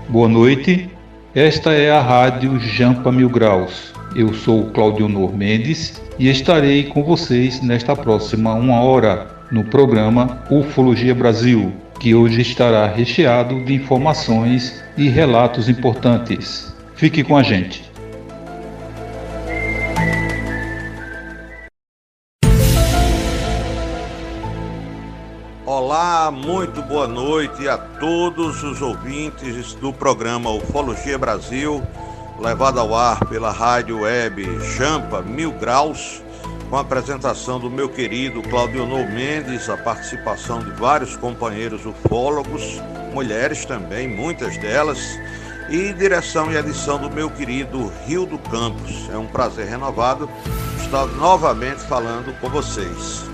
Boa noite, esta é a Rádio Jampa Mil Graus. Eu sou Claudionor Mendes e estarei com vocês nesta próxima 1 hora no programa Ufologia Brasil, que hoje estará recheado de informações e relatos importantes. Fique com a gente. Olá, muito boa noite a todos os ouvintes do programa Ufologia Brasil, levado ao ar pela rádio web Jampa Mil Graus, com a apresentação do meu querido Claudionor Mendes, a participação de vários companheiros ufólogos, mulheres também, muitas delas, e direção e edição do meu querido Rildo Campos. É um prazer renovado estar novamente falando com vocês.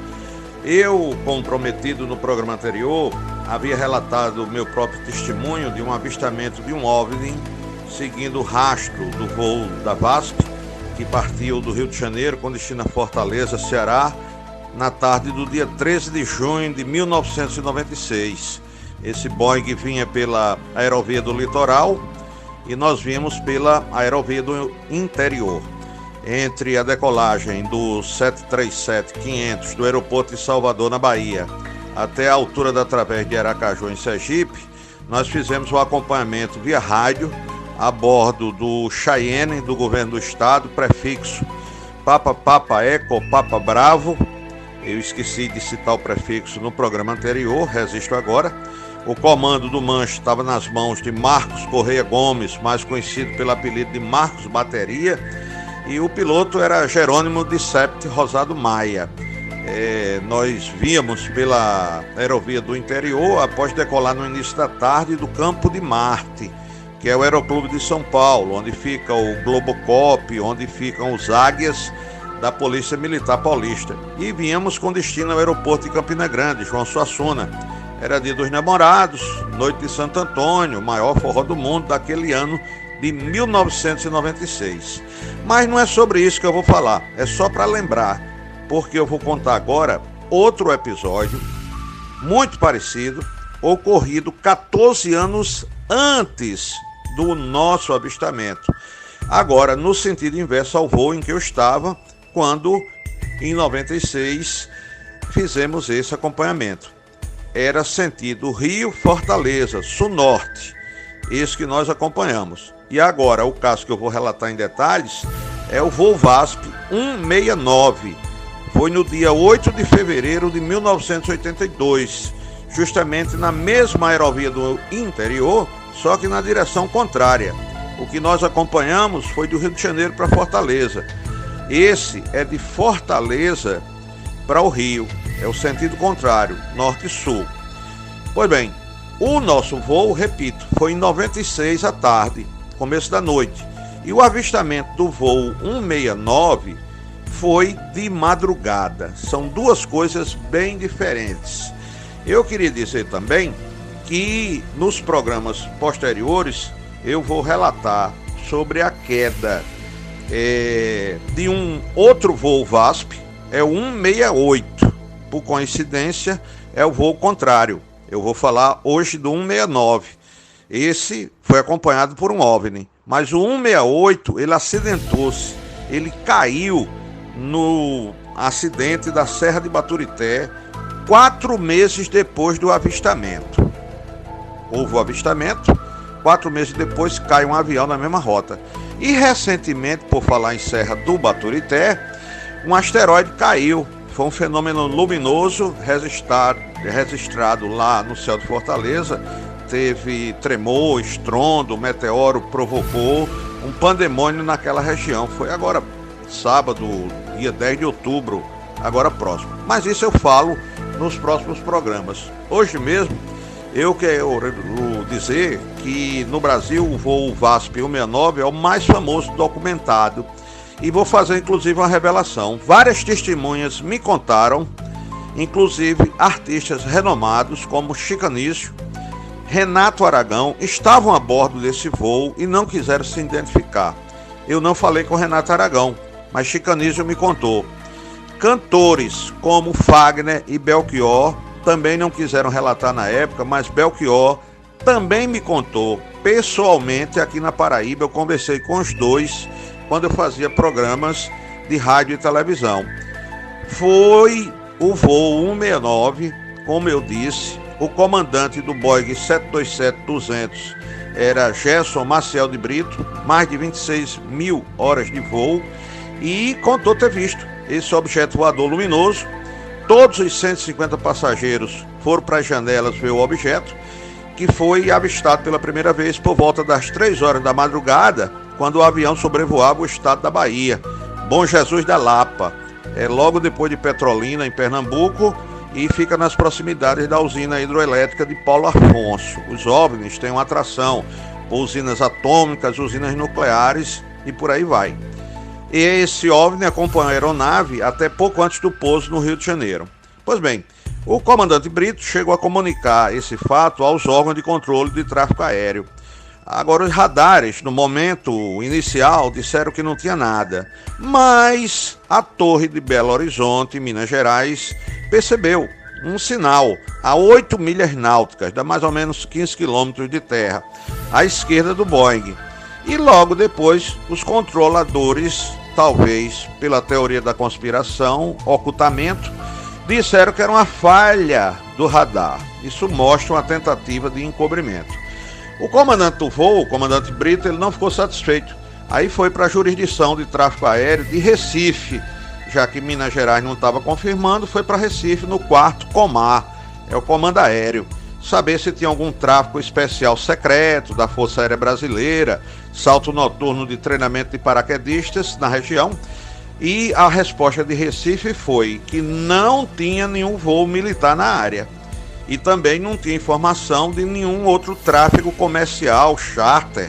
Eu, comprometido no programa anterior, havia relatado o meu próprio testemunho de um avistamento de um OVNI seguindo o rastro do voo da VASP, que partiu do Rio de Janeiro com destino a Fortaleza, Ceará, na tarde do dia 13 de junho de 1996. Esse Boeing vinha pela aerovia do litoral e nós vimos pela aerovia do interior. Entre a decolagem do 737-500 do aeroporto de Salvador, na Bahia, até a altura da travessa de Aracaju, em Sergipe, nós fizemos o acompanhamento via rádio a bordo do Cheyenne, do governo do estado, prefixo Papa Papa Eco Papa Bravo. Eu esqueci de citar o prefixo no programa anterior, resisto agora. O comando do manche estava nas mãos de Marcos Correia Gomes, mais conhecido pelo apelido de Marcos Bateria, e o piloto era Jerônimo de Sept Rosado Maia. Nós víamos pela aerovia do interior após decolar no início da tarde do Campo de Marte, que é o Aeroclube de São Paulo, onde fica o Globocop, onde ficam os águias da Polícia Militar Paulista. E viemos com destino ao aeroporto de Campina Grande, João Suassuna. Era dia dos namorados, noite de Santo Antônio, o maior forró do mundo daquele ano de 1996. Mas não é sobre isso que eu vou falar, é só para lembrar, porque eu vou contar agora outro episódio muito parecido, ocorrido 14 anos antes do nosso avistamento. Agora, no sentido inverso ao voo em que eu estava, quando em 96 fizemos esse acompanhamento. Era sentido Rio-Fortaleza, sul-norte, esse que nós acompanhamos. E agora, o caso que eu vou relatar em detalhes é o voo VASP 169. Foi no dia 8 de fevereiro de 1982, justamente na mesma aerovia do interior, só que na direção contrária. O que nós acompanhamos foi do Rio de Janeiro para Fortaleza. Esse é de Fortaleza para o Rio, é o sentido contrário, norte e sul. Pois bem, o nosso voo, repito, foi em 96 à tarde, começo da noite. E o avistamento do voo 169 foi de madrugada. São duas coisas bem diferentes. Eu queria dizer também que nos programas posteriores eu vou relatar sobre a queda de um outro voo VASP, é o 168. Por coincidência, é o voo contrário. Eu vou falar hoje do 169. Esse foi acompanhado por um OVNI, mas o 168 ele acidentou-se, ele caiu no acidente da Serra de Baturité 4 meses depois do avistamento. Houve o avistamento, 4 meses depois cai um avião na mesma rota. E recentemente, por falar em Serra do Baturité, um asteroide caiu. Foi um fenômeno luminoso registrado lá no céu de Fortaleza. Teve tremor, estrondo, o meteoro provocou um pandemônio naquela região. Foi agora, sábado, dia 10 de outubro, agora próximo. Mas isso eu falo nos próximos programas. Hoje mesmo, eu quero dizer que no Brasil o voo VASP 169 é o mais famoso documentado. E vou fazer inclusive uma revelação. Várias testemunhas me contaram, inclusive artistas renomados como Chico Anísio, Renato Aragão, estavam a bordo desse voo e não quiseram se identificar. Eu não falei com Renato Aragão, mas Chico Anísio me contou. Cantores como Fagner e Belchior também não quiseram relatar na época, mas Belchior também me contou pessoalmente aqui na Paraíba. Eu conversei com os dois quando eu fazia programas de rádio e televisão. Foi o voo 169, como eu disse. O comandante do Boeing 727-200 era Gerson Maciel de Brito, mais de 26 mil horas de voo, e contou ter visto esse objeto voador luminoso. Todos os 150 passageiros foram para as janelas ver o objeto, que foi avistado pela primeira vez por volta das 3 horas da madrugada, quando o avião sobrevoava o estado da Bahia, Bom Jesus da Lapa, logo depois de Petrolina, em Pernambuco, e fica nas proximidades da usina hidroelétrica de Paulo Afonso. Os OVNIs têm uma atração por usinas atômicas, usinas nucleares e por aí vai. E esse OVNI acompanhou a aeronave até pouco antes do pouso no Rio de Janeiro. Pois bem, o comandante Brito chegou a comunicar esse fato aos órgãos de controle de tráfego aéreo. Agora, os radares, no momento inicial, disseram que não tinha nada, mas a torre de Belo Horizonte, em Minas Gerais, percebeu um sinal a 8 milhas náuticas, dá mais ou menos 15 quilômetros de terra, à esquerda do Boeing. E logo depois, os controladores, talvez pela teoria da conspiração, ocultamento, disseram que era uma falha do radar. Isso mostra uma tentativa de encobrimento. O comandante do voo, o comandante Brito, ele não ficou satisfeito. Aí foi para a jurisdição de tráfego aéreo de Recife, já que Minas Gerais não estava confirmando, foi para Recife no 4º Comar, é o comando aéreo, saber se tinha algum tráfego especial secreto da Força Aérea Brasileira, salto noturno de treinamento de paraquedistas na região. E a resposta de Recife foi que não tinha nenhum voo militar na área. E também não tinha informação de nenhum outro tráfego comercial, charter,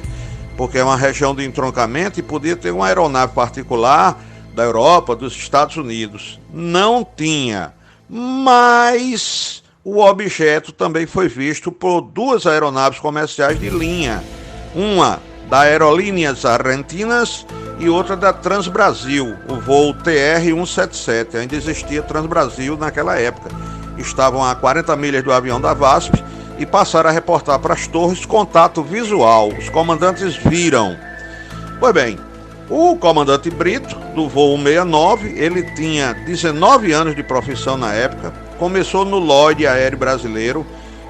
porque é uma região de entroncamento e podia ter uma aeronave particular da Europa, dos Estados Unidos. Não tinha, mas o objeto também foi visto por 2 aeronaves comerciais de linha, uma da Aerolíneas Argentinas e outra da Transbrasil, o voo TR-177, ainda existia Transbrasil naquela época. Estavam a 40 milhas do avião da VASP e passaram a reportar para as torres contato visual. Os comandantes viram. Pois bem, o comandante Brito, do voo 169, ele tinha 19 anos de profissão na época, começou no Lloyd Aéreo Brasileiro,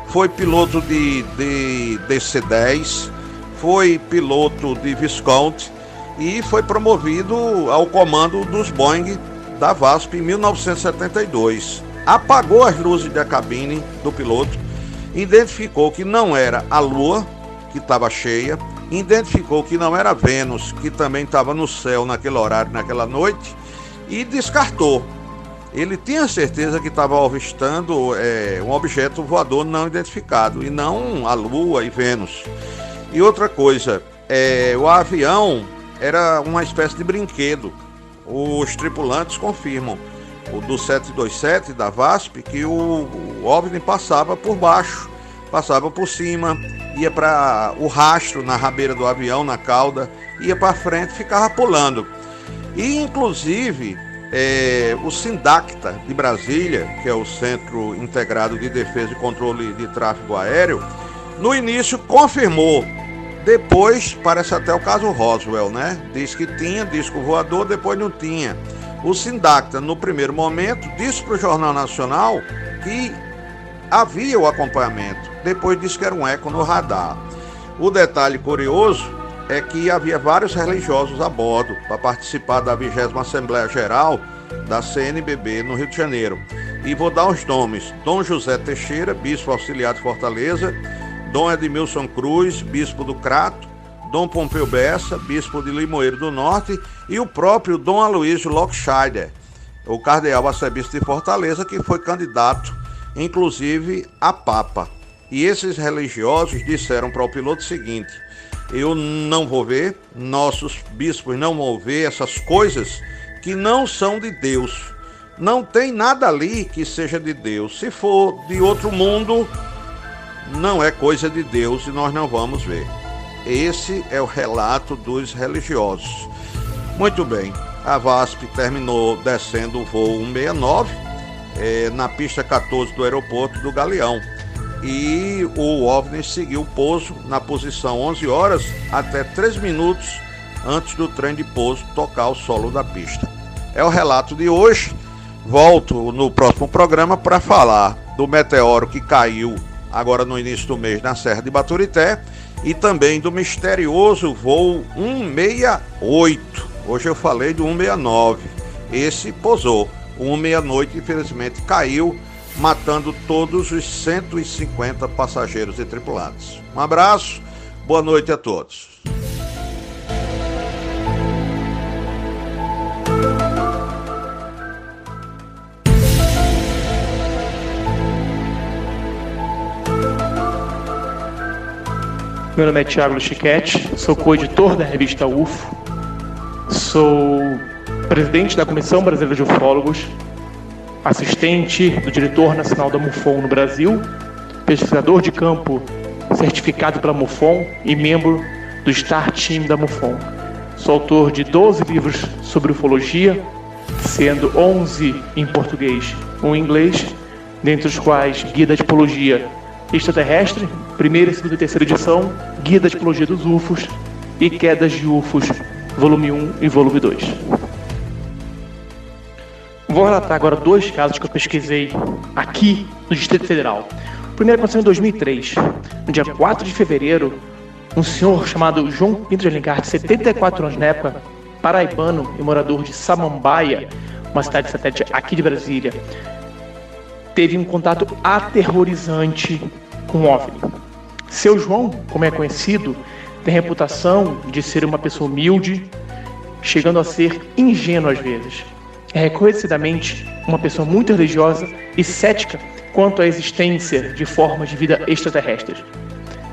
foi piloto de DC-10, foi piloto de Visconti e foi promovido ao comando dos Boeing da VASP em 1972. Apagou as luzes da cabine do piloto, identificou que não era a Lua, que estava cheia, identificou que não era Vênus, que também estava no céu naquele horário, naquela noite, e descartou. Ele tinha certeza que estava avistando um objeto voador não identificado, e não a Lua e Vênus. E outra coisa, o avião era uma espécie de brinquedo. Os tripulantes confirmam, o do 727 da VASP, que o OVNI passava por baixo, passava por cima, ia para o rastro na rabeira do avião, na cauda, ia para frente, ficava pulando. E inclusive o SINDACTA de Brasília, que é o Centro Integrado de Defesa e Controle de Tráfego Aéreo, no início confirmou. Depois, parece até o caso Roswell, né? Diz que tinha disco voador, depois não tinha. O SINDACTA, no primeiro momento, disse para o Jornal Nacional que havia o acompanhamento. Depois disse que era um eco no radar. O detalhe curioso é que havia vários religiosos a bordo para participar da 20ª Assembleia Geral da CNBB no Rio de Janeiro. E vou dar os nomes: Dom José Teixeira, bispo auxiliar de Fortaleza; Dom Edmilson Cruz, bispo do Crato; Dom Pompeu Bessa, bispo de Limoeiro do Norte; e o próprio Dom Aloysio Lockscheider, o cardeal arcebispo de Fortaleza, que foi candidato, inclusive, a Papa. E esses religiosos disseram para o piloto o seguinte: eu não vou ver, nossos bispos não vão ver essas coisas que não são de Deus. Não tem nada ali que seja de Deus. Se for de outro mundo, não é coisa de Deus e nós não vamos ver. Esse é o relato dos religiosos. Muito bem, a VASP terminou descendo o voo 169 na pista 14 do aeroporto do Galeão. e o OVNI seguiu o pouso na posição 11 horas até 3 minutos antes do trem de pouso tocar o solo da pista. É o relato de hoje. Volto no próximo programa para falar do meteoro que caiu agora no início do mês na Serra de Baturité e também do misterioso voo 168. Hoje eu falei do 169. Esse pousou. O 168 infelizmente caiu, matando todos os 150 passageiros e tripulantes. Um abraço, boa noite a todos. Meu nome é Thiago Chiquete, sou co-editor da revista UFO, sou presidente da Comissão Brasileira de Ufólogos, assistente do diretor nacional da MUFON no Brasil, pesquisador de campo certificado pela MUFON e membro do Star Team da MUFON. Sou autor de 12 livros sobre ufologia, sendo 11 em português, um em inglês, dentre os quais Guia da Tipologia Extraterrestre, primeira, segunda e terceira edição, Guia da Tipologia dos UFOs e Quedas de UFOs, volume 1 e volume 2. Vou relatar agora 2 casos que eu pesquisei aqui no Distrito Federal. O primeiro aconteceu em 2003. No dia 4 de fevereiro, um senhor chamado João Pinto de Alencar, de 74 anos na época, paraibano e morador de Samambaia, uma cidade satélite aqui de Brasília, teve um contato aterrorizante com o OVNI. Seu João, como é conhecido, tem reputação de ser uma pessoa humilde, chegando a ser ingênuo às vezes. É reconhecidamente uma pessoa muito religiosa e cética quanto à existência de formas de vida extraterrestres.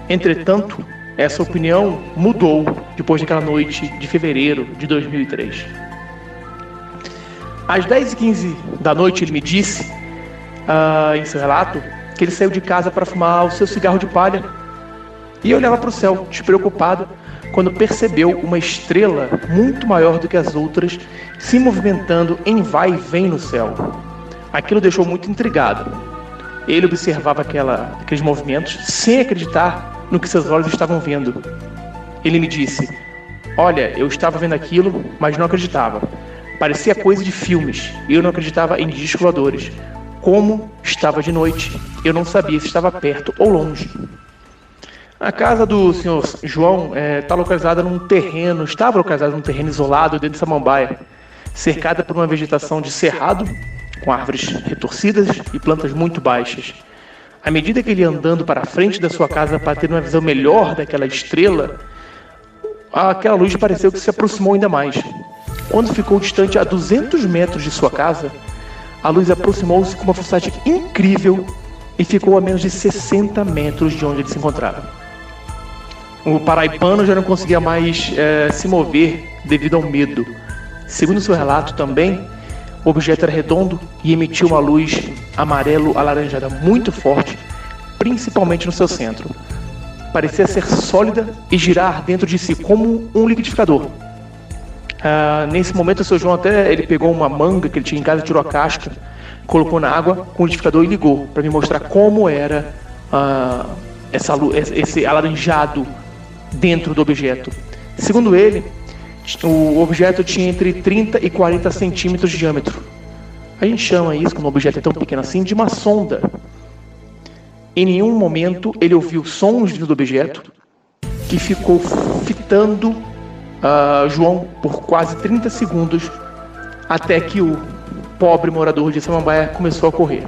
Entretanto, essa opinião mudou depois daquela noite de fevereiro de 2003. Às 10h15 da noite, ele me disse, em seu relato, que ele saiu de casa para fumar o seu cigarro de palha e olhava para o céu, despreocupado, quando percebeu uma estrela muito maior do que as outras se movimentando em vai e vem no céu. Aquilo deixou muito intrigado. Ele observava aqueles movimentos sem acreditar no que seus olhos estavam vendo. Ele me disse: "Olha, eu estava vendo aquilo, mas não acreditava. Parecia coisa de filmes e eu não acreditava em discos voadores. Como estava de noite, eu não sabia se estava perto ou longe." A casa do senhor João estava localizada num terreno isolado dentro de Samambaia, cercada por uma vegetação de cerrado, com árvores retorcidas e plantas muito baixas. À medida que ele ia andando para a frente da sua casa para ter uma visão melhor daquela estrela, aquela luz pareceu que se aproximou ainda mais. Quando ficou distante a 200 metros de sua casa, a luz aproximou-se com uma velocidade incrível e ficou a menos de 60 metros de onde ele se encontrava. O paraibano já não conseguia mais se mover devido ao medo. Segundo seu relato também, o objeto era redondo e emitiu uma luz amarelo-alaranjada muito forte, principalmente no seu centro. Parecia ser sólida e girar dentro de si como um liquidificador. Nesse momento, o seu João ele pegou uma manga que ele tinha em casa, tirou a casca, colocou na água com o liquidificador e ligou para me mostrar como era esse alaranjado dentro do objeto. Segundo ele, o objeto tinha entre 30 e 40 centímetros de diâmetro. A gente chama isso, quando o objeto é tão pequeno assim, de uma sonda. Em nenhum momento ele ouviu sons vindo do objeto, que ficou fitando João por quase 30 segundos, até que o pobre morador de Samambaia começou a correr.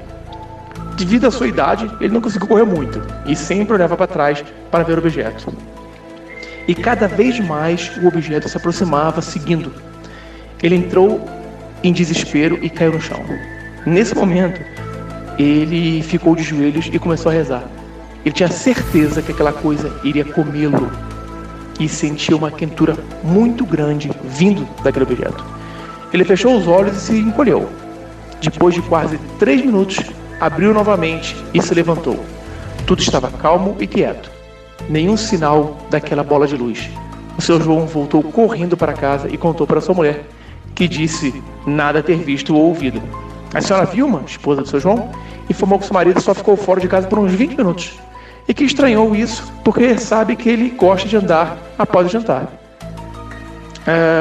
Devido à sua idade, ele não conseguiu correr muito e sempre olhava para trás para ver o objeto. E cada vez mais o objeto se aproximava, seguindo. Ele entrou em desespero e caiu no chão. Nesse momento, ele ficou de joelhos e começou a rezar. Ele tinha certeza que aquela coisa iria comê-lo e sentia uma quentura muito grande vindo daquele objeto. Ele fechou os olhos e se encolheu. Depois de quase 3 minutos, abriu novamente e se levantou. Tudo estava calmo e quieto. Nenhum sinal daquela bola de luz. O seu João voltou correndo para casa e contou para sua mulher, que disse nada ter visto ou ouvido. A senhora Vilma, esposa do seu João, informou que seu marido só ficou fora de casa por uns 20 minutos e que estranhou isso porque sabe que ele gosta de andar após o jantar,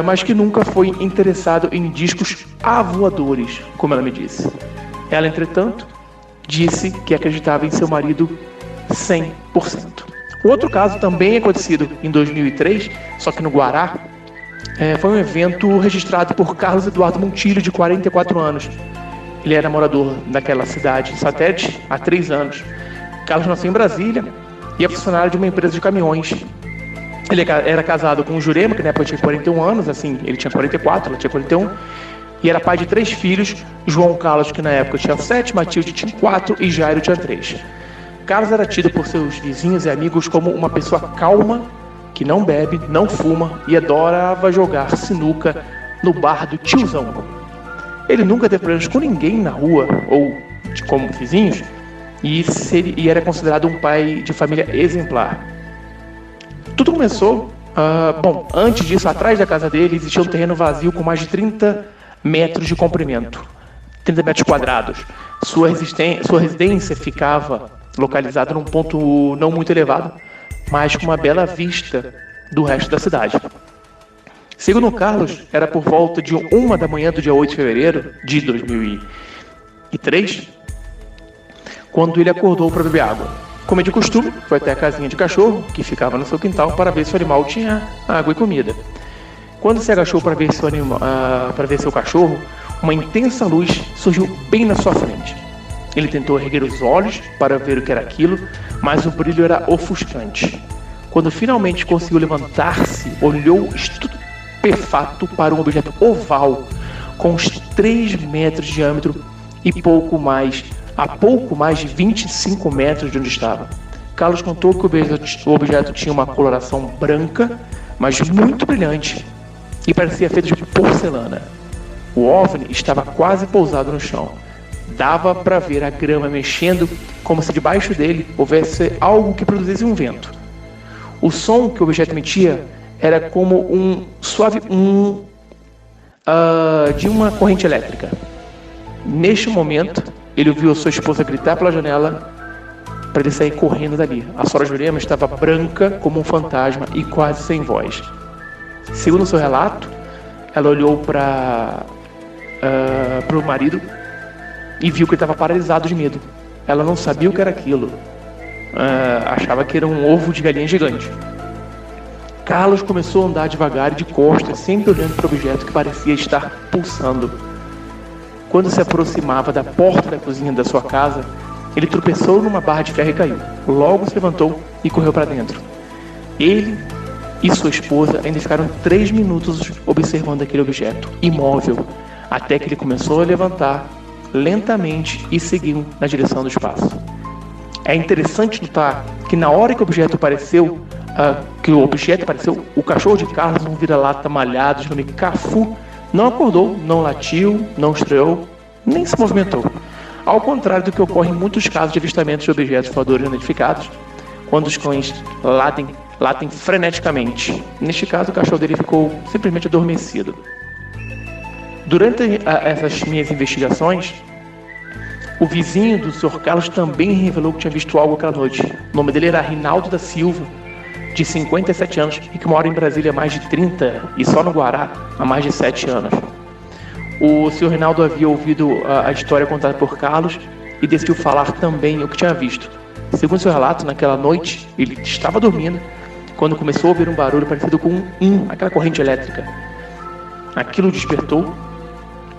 mas que nunca foi interessado em discos avoadores, como ela me disse. Ela, entretanto, disse que acreditava em seu marido 100%. O outro caso também acontecido em 2003, só que no Guará, foi um evento registrado por Carlos Eduardo Montilho, de 44 anos. Ele era morador daquela cidade satélite há 3 anos. Carlos nasceu em Brasília e é funcionário de uma empresa de caminhões. Ele era casado com o Jurema, que na época tinha 41 anos, assim, ele tinha 44, ela tinha 41, e era pai de 3 filhos, João Carlos, que na época tinha 7, Matilde tinha 4 e Jairo tinha 3. Carlos era tido por seus vizinhos e amigos como uma pessoa calma, que não bebe, não fuma e adorava jogar sinuca no bar do tiozão. Ele nunca teve problemas com ninguém na rua ou como vizinhos e era considerado um pai de família exemplar. Tudo começou, antes disso, atrás da casa dele existia um terreno vazio com mais de 30 metros de comprimento, 30 metros quadrados. Sua residência ficava localizada num ponto não muito elevado, mas com uma bela vista do resto da cidade. Segundo Carlos, era por volta de 1 da manhã do dia 8 de fevereiro de 2003, quando ele acordou para beber água. Como é de costume, foi até a casinha de cachorro, que ficava no seu quintal, para ver se o animal tinha água e comida. Quando se agachou para ver seu cachorro, uma intensa luz surgiu bem na sua frente. Ele tentou erguer os olhos para ver o que era aquilo, mas o brilho era ofuscante. Quando finalmente conseguiu levantar-se, olhou estupefato para um objeto oval, com uns 3 metros de diâmetro e a pouco mais de 25 metros de onde estava. Carlos contou que o objeto tinha uma coloração branca, mas muito brilhante, e parecia feito de porcelana. O OVNI estava quase pousado no chão. Dava para ver a grama mexendo, como se debaixo dele houvesse algo que produzisse um vento. O som que o objeto emitia era como um suave de uma corrente elétrica. Neste momento, ele ouviu a sua esposa gritar pela janela para ele sair correndo dali. A Sra. Jurema estava branca como um fantasma e quase sem voz. Segundo seu relato, ela olhou para o marido e viu que ele estava paralisado de medo. Ela não sabia o que era aquilo. Achava que era um ovo de galinha gigante. Carlos começou a andar devagar e de costas, sempre olhando para o objeto que parecia estar pulsando. Quando se aproximava da porta da cozinha da sua casa, ele tropeçou numa barra de ferro e caiu. Logo se levantou e correu para dentro. Ele e sua esposa ainda ficaram 3 minutos observando aquele objeto, imóvel, até que ele começou a levantar lentamente e seguiu na direção do espaço. É interessante notar que na hora que o objeto apareceu, o cachorro de Carlos, um vira-lata malhado de nome Cafu, não acordou, não latiu, não estreou, nem se movimentou. Ao contrário do que ocorre em muitos casos de avistamentos de objetos voadores não identificados, quando os cães latem freneticamente. Neste caso, o cachorro dele ficou simplesmente adormecido. Durante essas minhas investigações, o vizinho do Sr. Carlos também revelou que tinha visto algo aquela noite. O nome dele era Rinaldo da Silva, de 57 anos, e que mora em Brasília há mais de 30 e só no Guará há mais de 7 anos. O Sr. Rinaldo havia ouvido a história contada por Carlos e decidiu falar também o que tinha visto. Segundo seu relato, naquela noite, ele estava dormindo quando começou a ouvir um barulho parecido com aquela corrente elétrica. Aquilo despertou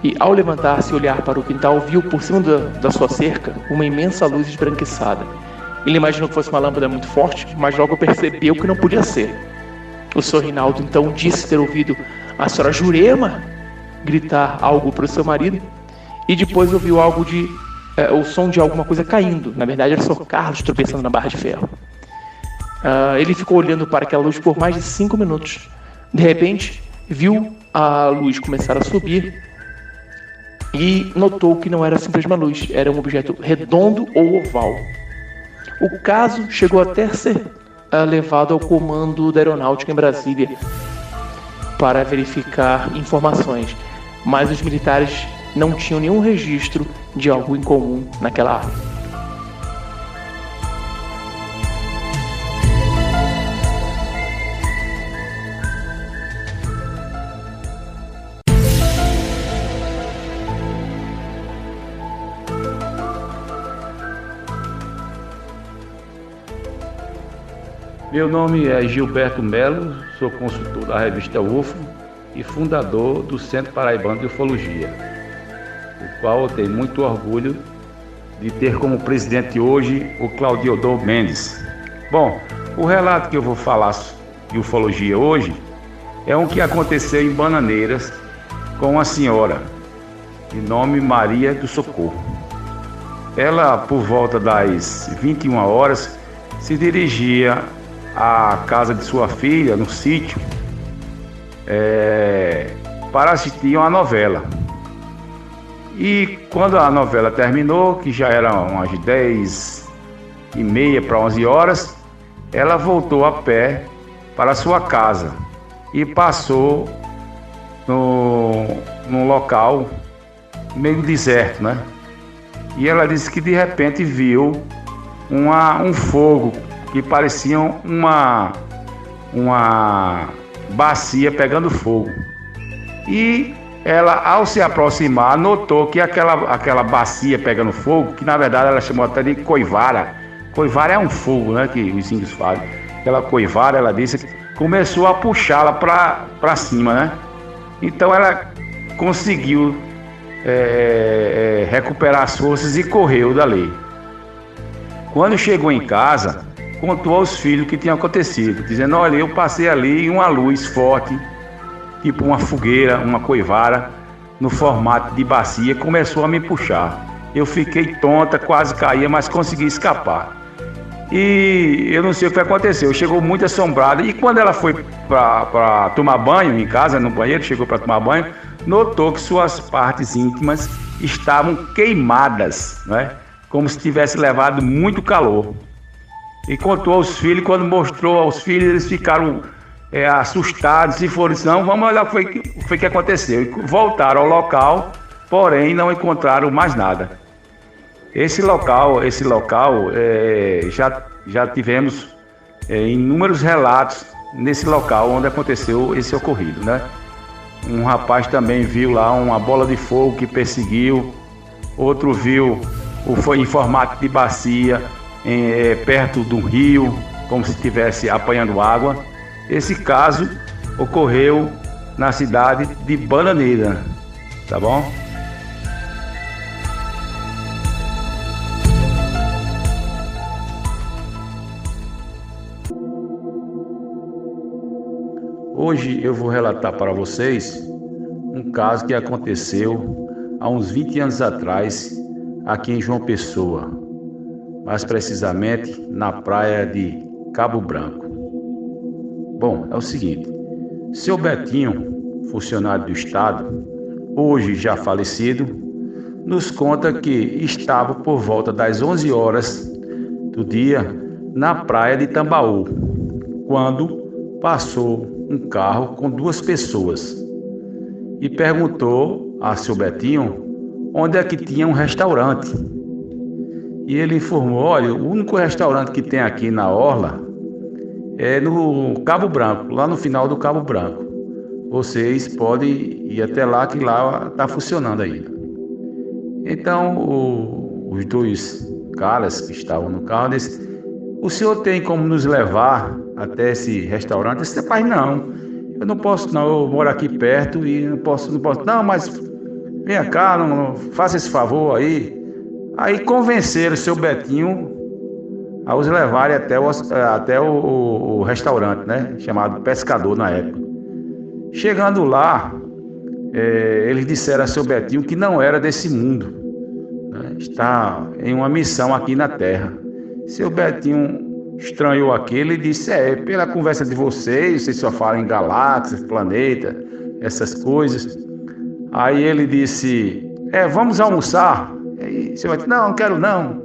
e, ao levantar-se e olhar para o quintal, viu por cima da sua cerca uma imensa luz esbranquiçada. Ele imaginou que fosse uma lâmpada muito forte, mas logo percebeu que não podia ser. O Sr. Rinaldo então disse ter ouvido a Sra. Jurema gritar algo para o seu marido e depois ouviu o som de alguma coisa caindo. Na verdade, era o Sr. Carlos tropeçando na barra de ferro. Ele ficou olhando para aquela luz por mais de 5 minutos. De repente, viu a luz começar a subir e notou que não era simplesmente uma luz, era um objeto redondo ou oval. O caso chegou até a ser levado ao comando da aeronáutica em Brasília para verificar informações, mas os militares não tinham nenhum registro de algo incomum naquela área. Meu nome é Gilberto Melo, sou consultor da revista UFO e fundador do Centro Paraibano de Ufologia, o qual eu tenho muito orgulho de ter como presidente hoje o Claudiodor Mendes. Bom, o relato que eu vou falar de ufologia hoje é um que aconteceu em Bananeiras com uma senhora, de nome Maria do Socorro. Ela, por volta das 21 horas, se dirigia à casa de sua filha, no sítio, para assistir uma novela. E quando a novela terminou, que já eram umas 10h30 para 11 horas, ela voltou a pé para sua casa e passou num local meio deserto, né? E ela disse que de repente viu um fogo que parecia uma bacia pegando fogo. E ela, ao se aproximar, notou que aquela bacia pegando fogo, que na verdade ela chamou até de coivara. Coivara é um fogo, né, que os índios falam. Aquela coivara, ela disse, começou a puxá-la para cima, né? Então ela conseguiu recuperar as forças e correu dali. Quando chegou em casa, contou aos filhos o que tinha acontecido, dizendo: olha, eu passei ali e uma luz forte, tipo uma fogueira, uma coivara, no formato de bacia, começou a me puxar. Eu fiquei tonta, quase caía, mas consegui escapar. E eu não sei o que aconteceu, chegou muito assombrada. E quando ela foi para tomar banho em casa, no banheiro, chegou para tomar banho, notou que suas partes íntimas estavam queimadas, né? Como se tivesse levado muito calor. E contou aos filhos, quando mostrou aos filhos, eles ficaram assustados e foram assim: não, vamos olhar o que foi que aconteceu. E voltaram ao local, porém não encontraram mais nada. Esse local já tivemos inúmeros relatos nesse local onde aconteceu esse ocorrido, né? Um rapaz também viu lá uma bola de fogo que perseguiu, outro viu foi em formato de bacia, perto do rio, como se estivesse apanhando água. Esse caso ocorreu na cidade de Bananeira, tá bom? Hoje eu vou relatar para vocês um caso que aconteceu há uns 20 anos atrás aqui em João Pessoa, mais precisamente na praia de Cabo Branco. Bom, é o seguinte: seu Betinho, funcionário do Estado, hoje já falecido, nos conta que estava por volta das 11 horas do dia na praia de Tambaú, quando passou um carro com 2 pessoas e perguntou a seu Betinho onde é que tinha um restaurante. E ele informou: olha, o único restaurante que tem aqui na orla é no Cabo Branco, lá no final do Cabo Branco. Vocês podem ir até lá, que lá está funcionando ainda. Então os 2 caras que estavam no carro disseram: o senhor tem como nos levar até esse restaurante? Eu disse: rapaz, não, eu não posso não, eu moro aqui perto e não posso. Não, mas venha cá, não, faça esse favor aí. Aí convenceram o seu Betinho a os levarem até o restaurante, né? Chamado Pescador na época. Chegando lá, eles disseram a seu Betinho que não era desse mundo, né? Está em uma missão aqui na Terra. Seu Betinho estranhou aquilo e disse: pela conversa de vocês só falam em galáxias, planeta, essas coisas. Aí ele disse: vamos almoçar? Aí seu Betinho: não quero não.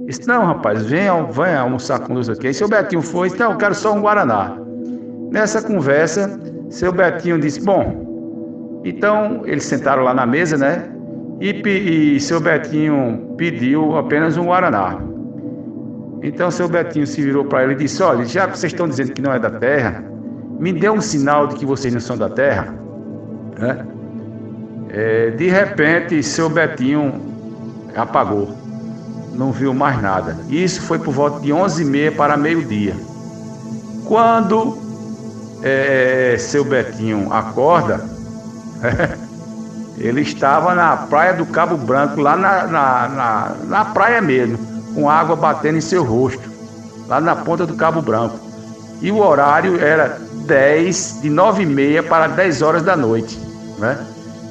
Disse: não, rapaz, venha almoçar conosco aqui. Aí seu Betinho foi e disse: não, eu quero só um guaraná. Nessa conversa, seu Betinho disse: bom, então eles sentaram lá na mesa, né? e seu Betinho pediu apenas um guaraná. Então seu Betinho se virou para ele e disse: olha, já que vocês estão dizendo que não é da terra, me dê um sinal de que vocês não são da terra, né? De repente seu Betinho apagou, não viu mais nada. Isso foi por volta de 11h30 para meio-dia. Quando seu Betinho acorda, ele estava na praia do Cabo Branco, lá na praia mesmo, com água batendo em seu rosto, lá na ponta do Cabo Branco. E o horário era de 9h30 para 10 horas da noite, né?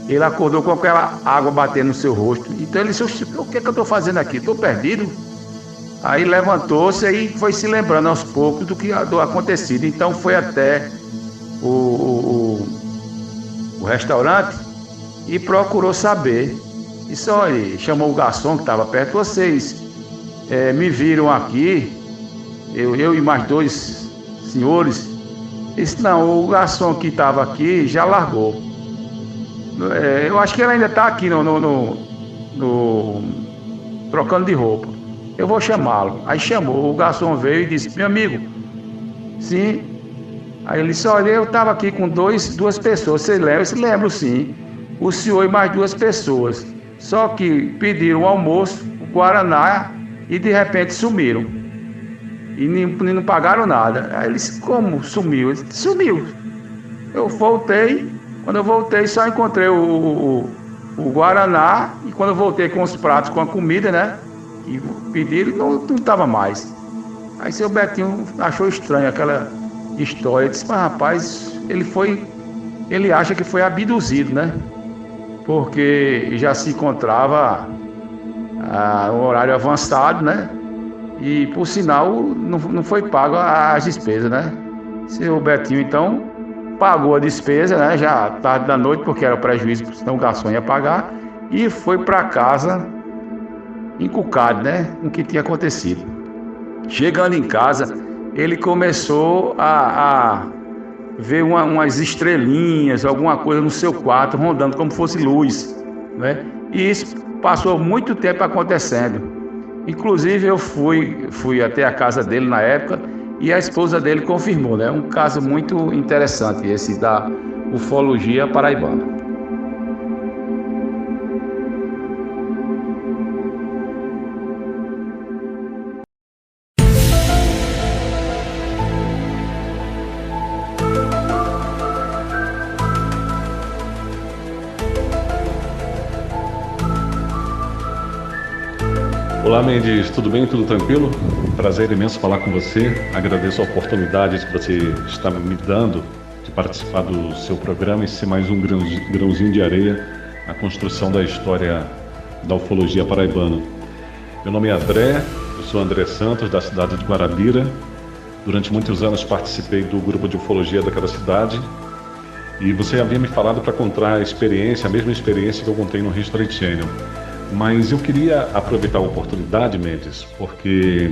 Ele acordou com aquela água batendo no seu rosto. Então ele disse: o que é que eu estou fazendo aqui? Estou perdido? Aí levantou-se e foi se lembrando aos poucos do acontecido. Então foi até o restaurante e procurou saber. Disse: olha, chamou o garçom que estava perto. Vocês me viram aqui, eu e mais 2 senhores? Disse: não, o garçom que estava aqui já largou. Eu acho que ele ainda está aqui trocando de roupa. Eu vou chamá-lo. Aí chamou, o garçom veio e disse: meu amigo, sim. Aí ele disse: olha, eu estava aqui com duas pessoas, você lembra? Eu disse: lembro sim, o senhor e mais 2 pessoas. Só que pediram o almoço, o guaraná, e de repente sumiram. E não pagaram nada. Aí ele disse: como sumiu? Ele disse: sumiu. Eu voltei. Quando eu voltei, só encontrei o guaraná, e quando eu voltei com os pratos, com a comida, né, e pediram, não estava mais. Aí seu Betinho achou estranho aquela história, disse: mas rapaz, ele acha que foi abduzido, né, porque já se encontrava um horário avançado, né, e por sinal não foi pago as despesas, né. Seu Betinho então pagou a despesa, né, já tarde da noite, porque era o prejuízo, senão o garçom ia pagar, e foi para casa encucado, né, com o que tinha acontecido. Chegando em casa, ele começou a ver umas estrelinhas, alguma coisa no seu quarto, rondando como fosse luz, né, e isso passou muito tempo acontecendo. Inclusive eu fui até a casa dele na época, e a esposa dele confirmou, né? Um caso muito interessante, esse da ufologia paraibana. Olá, Mendes, tudo bem? Tudo tranquilo? Prazer imenso falar com você. Agradeço a oportunidade que você está me dando de participar do seu programa e ser mais um grãozinho de areia na construção da história da ufologia paraibana. Meu nome é André, eu sou André Santos, da cidade de Guarabira. Durante muitos anos participei do grupo de ufologia daquela cidade e você havia me falado para contar a experiência, a mesma experiência que eu contei no History Channel. Mas eu queria aproveitar a oportunidade, Mendes, porque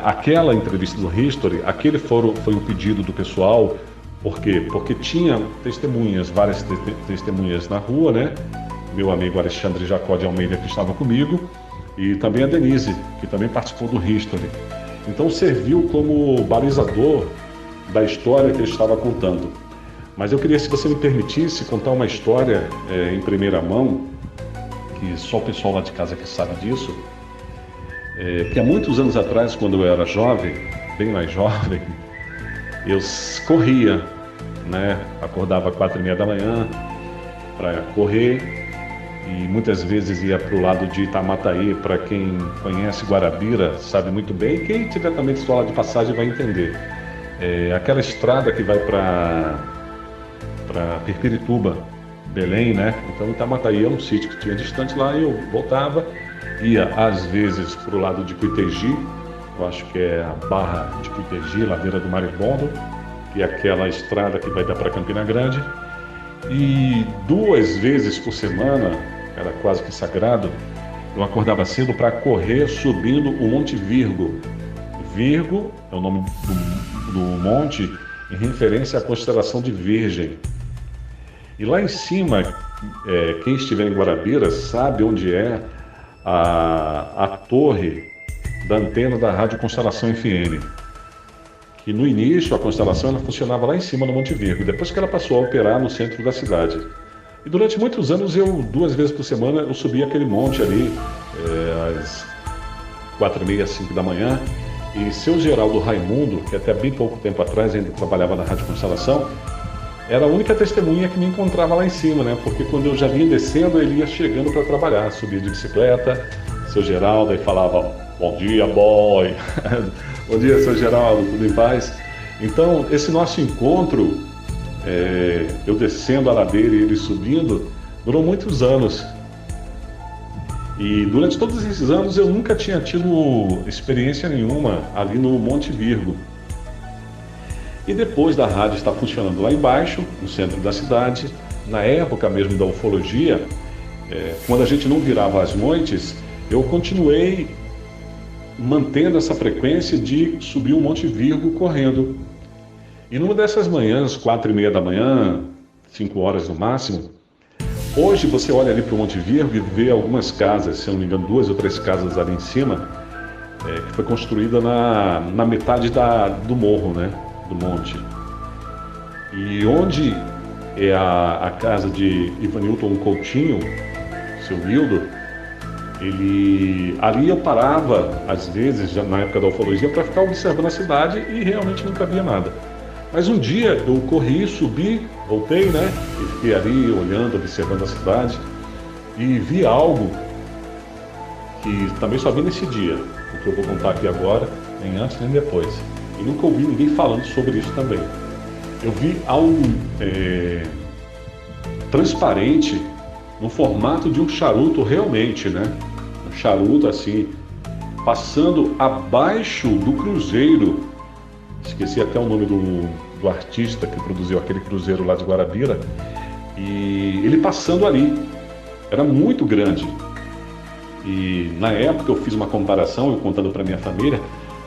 aquela entrevista do History, aquele foi um pedido do pessoal. Por quê? Porque tinha testemunhas, várias testemunhas na rua, né? Meu amigo Alexandre Jacó de Almeida, que estava comigo, e também a Denise, que também participou do History. Então serviu como balizador da história que ele estava contando. Mas eu queria, se você me permitisse, contar uma história em primeira mão, que só o pessoal lá de casa que sabe disso, que há muitos anos atrás, quando eu era jovem, bem mais jovem, eu corria, né? Acordava às 4h30 da manhã para correr e muitas vezes ia para o lado de Itamataí. Para quem conhece Guarabira sabe muito bem, quem tiver também de escola de passagem vai entender. Aquela estrada que vai para Pirpirituba, Belém, né? Então Itamataí é um sítio que tinha distante lá, e eu voltava, ia às vezes para o lado de Cuitegi, eu acho que é a Barra de Cuitegi, ladeira do Maribondo, que é aquela estrada que vai dar para Campina Grande, e 2 vezes por semana, era quase que sagrado, eu acordava cedo para correr subindo o Monte Virgo. Virgo é o nome do monte em referência à constelação de Virgem. E lá em cima, quem estiver em Guarabira sabe onde é a torre da antena da Rádio Constelação FM. Que no início a Constelação ela funcionava lá em cima no Monte Virgo, depois que ela passou a operar no centro da cidade. E durante muitos anos eu, 2 vezes por semana, eu subia aquele monte ali, às 4h30, 5 da manhã, e seu Geraldo Raimundo, que até bem pouco tempo atrás ainda trabalhava na Rádio Constelação, era a única testemunha que me encontrava lá em cima, né? Porque quando eu já vinha descendo, ele ia chegando para trabalhar, subia de bicicleta, seu Geraldo, aí falava, bom dia, boy, bom dia, seu Geraldo, tudo em paz? Então, esse nosso encontro, eu descendo a ladeira e ele subindo, durou muitos anos. E durante todos esses anos eu nunca tinha tido experiência nenhuma ali no Monte Virgo. E depois da rádio estar funcionando lá embaixo, no centro da cidade, na época mesmo da ufologia, quando a gente não virava as noites, eu continuei mantendo essa frequência de subir o Monte Virgo correndo. E numa dessas manhãs, 4h30 da manhã, 5 horas no máximo, hoje você olha ali para o Monte Virgo e vê algumas casas, se não me engano 2 ou 3 casas ali em cima, que foi construída na metade do morro, né, do monte. E onde é a casa de Ivanilton Coutinho, seu Nildo, ali eu parava, às vezes, já na época da ufologia, para ficar observando a cidade e realmente nunca via nada. Mas um dia eu corri, subi, voltei, né? E fiquei ali olhando, observando a cidade e vi algo que também só vi nesse dia, o que eu vou contar aqui agora, nem antes nem depois. E nunca ouvi ninguém falando sobre isso também. Eu vi algo transparente, no formato de um charuto realmente, né? Um charuto assim, passando abaixo do cruzeiro. Esqueci até o nome do artista que produziu aquele cruzeiro lá de Guarabira. E ele passando ali. Era muito grande. E na época eu fiz uma comparação, eu contando para minha família,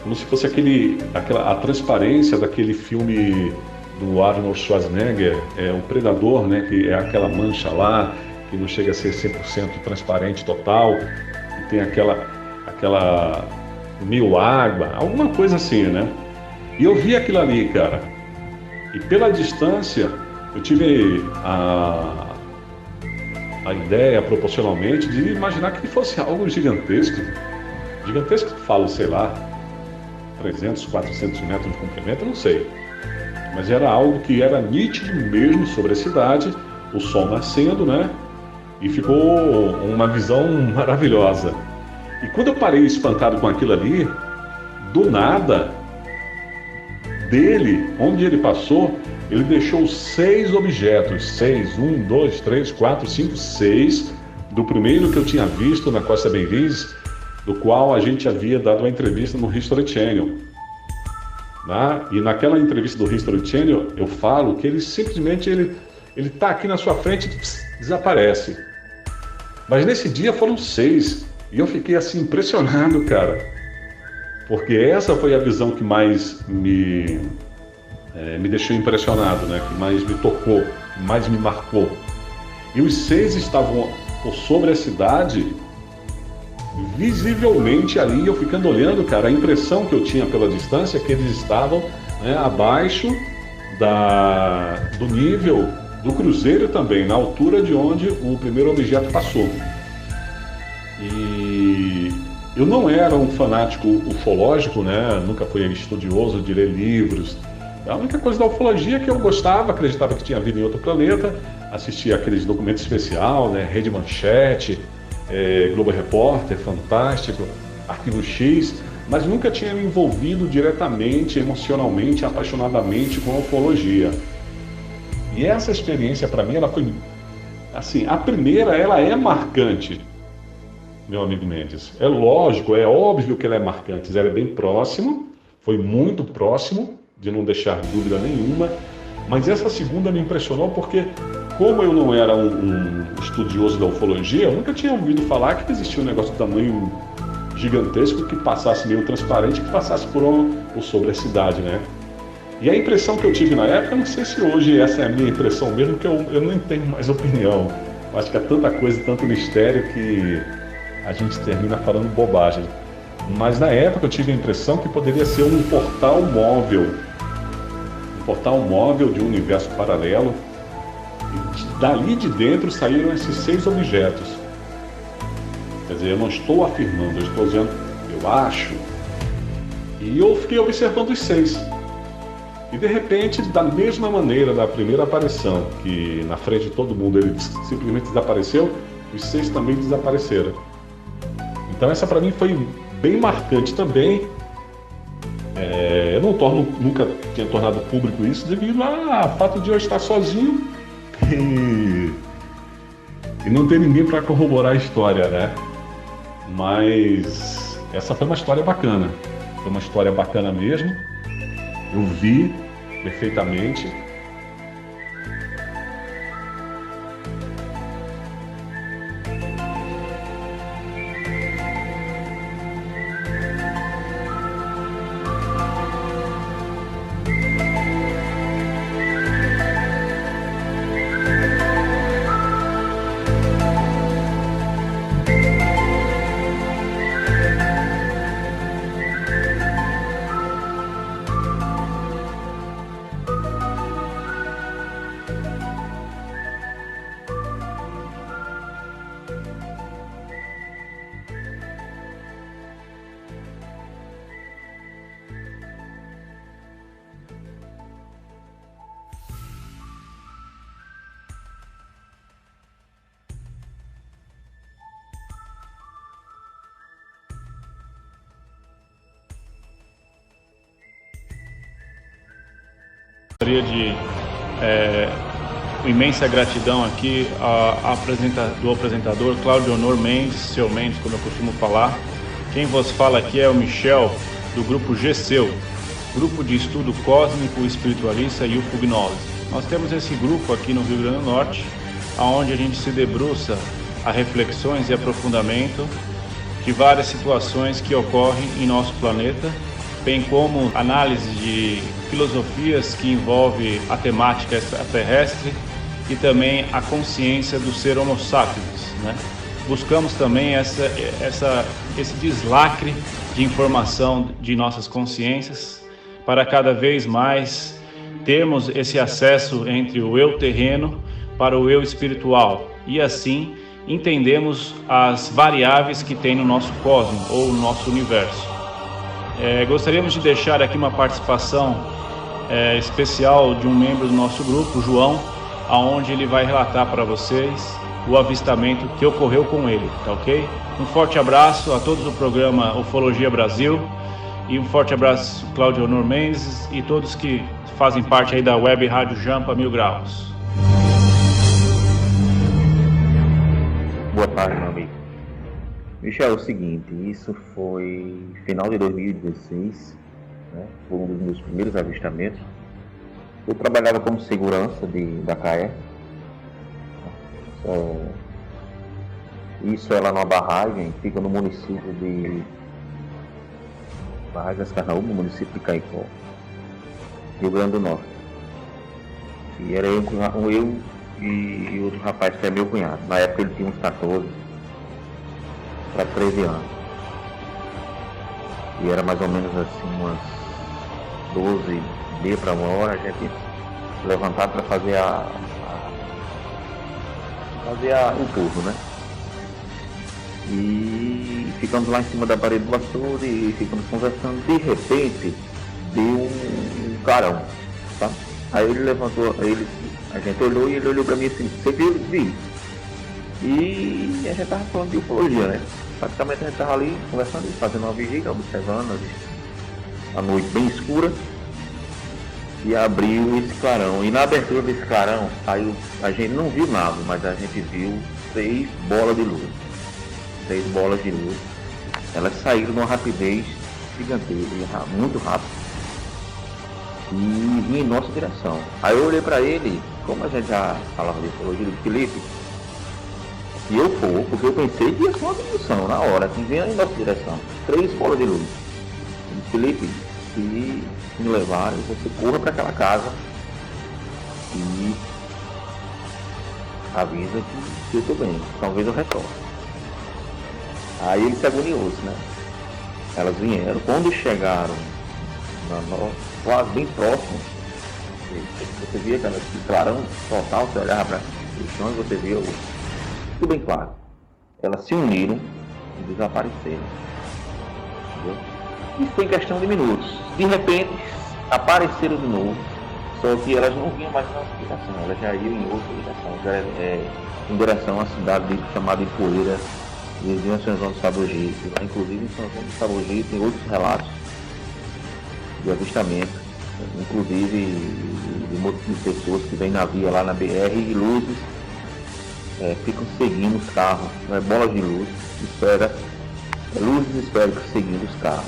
como se fosse a transparência daquele filme do Arnold Schwarzenegger, o Predador, né? Que é aquela mancha lá, que não chega a ser 100% transparente total, e tem aquela meio água, alguma coisa assim, né? E eu vi aquilo ali, cara, e pela distância eu tive a ideia, proporcionalmente, de imaginar que fosse algo gigantesco. Gigantesco, falo, sei lá, 300, 400 metros de comprimento, eu não sei. Mas era algo que era nítido mesmo sobre a cidade, o sol nascendo, né? E ficou uma visão maravilhosa. E quando eu parei espantado com aquilo ali, do nada, dele, onde ele passou, ele deixou 6 objetos. 6, 1, 2, 3, 4, 5, 6, do primeiro que eu tinha visto na Costa Bem-Vindes, do qual a gente havia dado uma entrevista no History Channel. E naquela entrevista do History Channel, eu falo que ele simplesmente ele tá aqui na sua frente e desaparece. Mas nesse dia foram 6. E eu fiquei assim impressionado, cara. Porque essa foi a visão que mais me deixou impressionado, né? Que mais me tocou, que mais me marcou. E os 6 estavam sobre a cidade, visivelmente ali, eu ficando olhando, cara, a impressão que eu tinha pela distância é que eles estavam, né, abaixo do nível do cruzeiro também, na altura de onde o primeiro objeto passou. E eu não era um fanático ufológico, né? Nunca fui estudioso de ler livros. A única coisa da ufologia que eu gostava, acreditava que tinha vida em outro planeta, assistia aqueles documentos especial, né? Rede Manchete, Globo Repórter, Fantástico, Arquivo X, mas nunca tinha me envolvido diretamente, emocionalmente, apaixonadamente com a ufologia. E essa experiência para mim, ela foi assim, a primeira, ela é marcante, meu amigo Mendes. É lógico, é óbvio que ela é marcante, ela é bem próximo, foi muito próximo, de não deixar dúvida nenhuma, mas essa segunda me impressionou porque, como eu não era um estudioso da ufologia, eu nunca tinha ouvido falar que existia um negócio de tamanho gigantesco que passasse meio transparente, que passasse por sobre a cidade, né? E a impressão que eu tive na época, não sei se hoje essa é a minha impressão mesmo, que eu não tenho mais opinião, Acho que é tanta coisa, tanto mistério que a gente termina falando bobagem. Mas na época eu tive a impressão que poderia ser um portal móvel de um universo paralelo. E dali de dentro saíram esses 6 objetos. Quer dizer, eu não estou afirmando, eu estou dizendo, eu acho. E eu fiquei observando os 6. E de repente, da mesma maneira da primeira aparição, que na frente de todo mundo ele simplesmente desapareceu, os 6 também desapareceram. Então essa para mim foi bem marcante também. Eu nunca tinha tornado público isso devido ao fato de eu estar sozinho e não ter ninguém para corroborar a história, né? Mas essa foi uma história bacana. Foi uma história bacana mesmo. Eu vi perfeitamente. Gostaria de imensa gratidão aqui do apresentador Cláudio Honor Mendes, seu Mendes, como eu costumo falar. Quem vos fala aqui é o Michel, do grupo GESEU, Grupo de Estudo Cósmico, Espiritualista e Ufognose. Nós temos esse grupo aqui no Rio Grande do Norte, onde a gente se debruça a reflexões e aprofundamento de várias situações que ocorrem em nosso planeta, bem como análise de filosofias que envolvem a temática extraterrestre e também a consciência do ser Homo sapiens, né? Buscamos também esse deslacre de informação de nossas consciências para cada vez mais termos esse acesso entre o eu terreno para o eu espiritual e assim entendemos as variáveis que tem no nosso cosmos ou no nosso universo. Gostaríamos de deixar aqui uma participação especial de um membro do nosso grupo, João, aonde ele vai relatar para vocês o avistamento que ocorreu com ele, tá ok? Um forte abraço a todos do programa Ufologia Brasil e um forte abraço Cláudio Honor Mendes e todos que fazem parte aí da web Rádio Jampa 1000 Graus. Boa tarde, meu amigo. Michel, é o seguinte, isso foi final de 2016, né? Foi um dos meus primeiros avistamentos. Eu trabalhava como segurança da CAE. Isso é lá numa barragem, fica no município de Barragem das Carnaúbas, no município de Caicó, Rio Grande do Norte. E era eu e outro rapaz que é meu cunhado. Na época ele tinha uns 14 para 13 anos. E era mais ou menos assim umas 12h30 para 1h, a gente levantava para fazer o turno, né? E ficamos lá em cima da parede do pastor e ficamos conversando. De repente deu um clarão, tá? Aí ele levantou, a gente olhou e ele olhou para mim assim: você viu? Vi. E a gente tava falando de ufologia, né? Praticamente a gente tava ali conversando, fazendo uma vigília, observando a noite bem escura, e abriu esse clarão. E na abertura desse clarão saiu, a gente não viu nada, mas a gente viu 6 bolas de luz. 6 bolas de luz. Elas saíram numa rapidez gigantesca, muito rápido, e vinha em nossa direção. Aí eu olhei para ele, como a gente já falava de ufologia, do Felipe, e eu fui, porque eu pensei que ia ser uma abdução na hora, que vinha em nossa direção. 3 bolas de luz. Eu disse: Felipe, se me levarem, você corra para aquela casa e avisa que eu tô bem, talvez eu retorne. Aí ele se agoniou, né? Elas vieram, quando chegaram quase bem próximo, você via aquele clarão total, você olhava para o chão e você via tudo bem claro. Elas se uniram e desapareceram. Entendeu? E foi em questão de minutos. De repente, apareceram de novo, só que elas não vinham mais na direção, elas já iam em outra direção, já em direção à cidade chamada Ipueira, vizinha São João do Sabogipe. Lá, inclusive, em São João do Sabogipe tem outros relatos de avistamento, inclusive de pessoas que vêm na via lá na BR e luzes ficam seguindo os carros, bolas de luz, luzes esféricas seguindo os carros.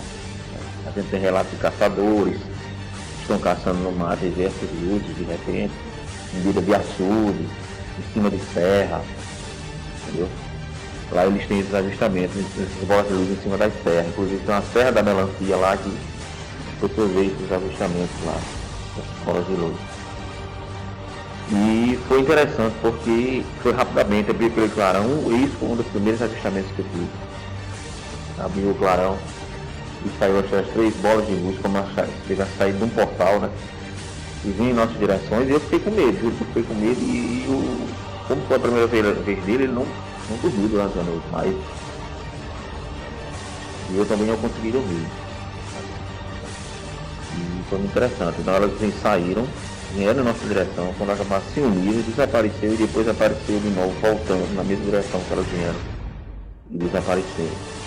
A gente tem relatos de caçadores que estão caçando no mar diversas luzes de repente, em vida de açude, em cima de serra, entendeu? Lá eles têm esses avistamentos, essas bolas de luz em cima das serras, inclusive tem uma serra da Melancia lá que as pessoas veem esses avistamentos lá, essas bolas de luz. E foi interessante porque foi rapidamente, abriu aquele clarão, e isso foi um dos primeiros avistamentos que eu fiz. Abriu o clarão e saiu as 3 bolas de luz, como tivesse saído de um portal, né? E vinha em nossas direções e eu fiquei com medo, juro que eu fiquei com medo como foi a primeira vez dele, ele não dormiu durante a noite, mas eu também não consegui dormir. E foi muito interessante. Então elas saíram, vieram na nossa direção, quando acabaram se uniram, desapareceu e depois apareceu de novo, voltando na mesma direção que elas vieram e desapareceram.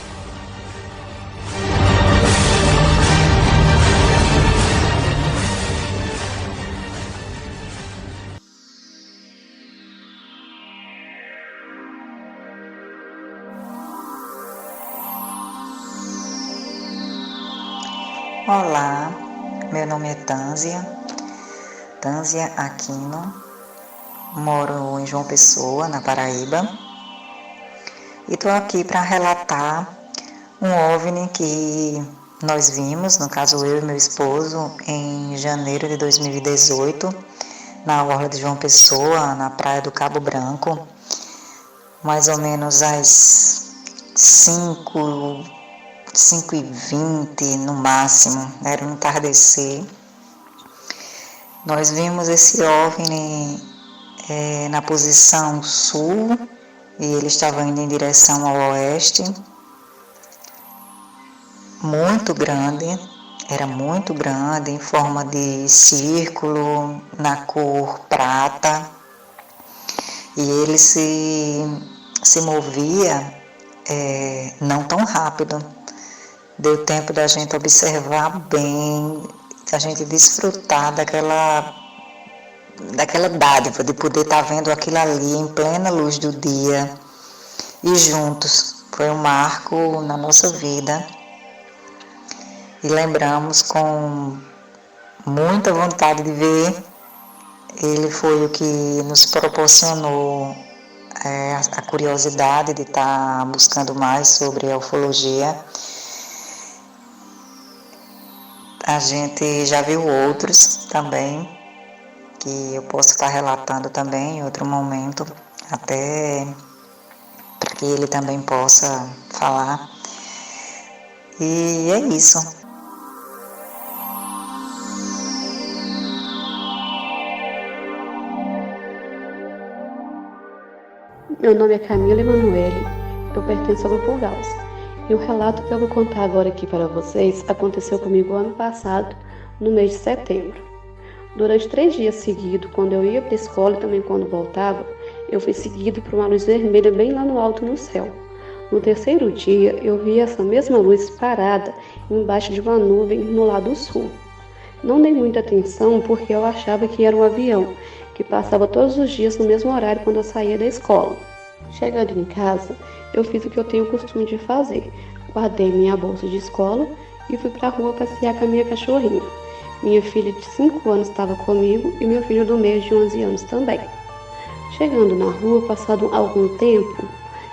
Olá, meu nome é Tânsia Aquino, moro em João Pessoa, na Paraíba, e estou aqui para relatar um OVNI que nós vimos, no caso eu e meu esposo, em janeiro de 2018, na orla de João Pessoa, na praia do Cabo Branco, mais ou menos às 5h20 no máximo, era um entardecer. Nós vimos esse OVNI na posição sul e ele estava indo em direção ao oeste, muito grande, era muito grande, em forma de círculo, na cor prata, e ele se movia não tão rápido. Deu tempo da gente observar bem, da gente desfrutar daquela dádiva de poder estar vendo aquilo ali em plena luz do dia e juntos. Foi um marco na nossa vida e lembramos com muita vontade de ver. Ele foi o que nos proporcionou a curiosidade de estar buscando mais sobre a ufologia. A gente já viu outros também, que eu posso estar relatando também em outro momento, até para que ele também possa falar. E é isso. Meu nome é Camila Emanuele, eu pertenço ao Grupo Gauss. E o relato que eu vou contar agora aqui para vocês aconteceu comigo ano passado, no mês de setembro. Durante 3 dias seguidos, quando eu ia para a escola e também quando voltava, eu fui seguido por uma luz vermelha bem lá no alto no céu. No 3º dia, eu vi essa mesma luz parada embaixo de uma nuvem no lado sul. Não dei muita atenção porque eu achava que era um avião, que passava todos os dias no mesmo horário quando eu saía da escola. Chegando em casa, eu fiz o que eu tenho o costume de fazer. Guardei minha bolsa de escola e fui para a rua passear com a minha cachorrinha. Minha filha de 5 anos estava comigo e meu filho do meio de 11 anos também. Chegando na rua, passado algum tempo,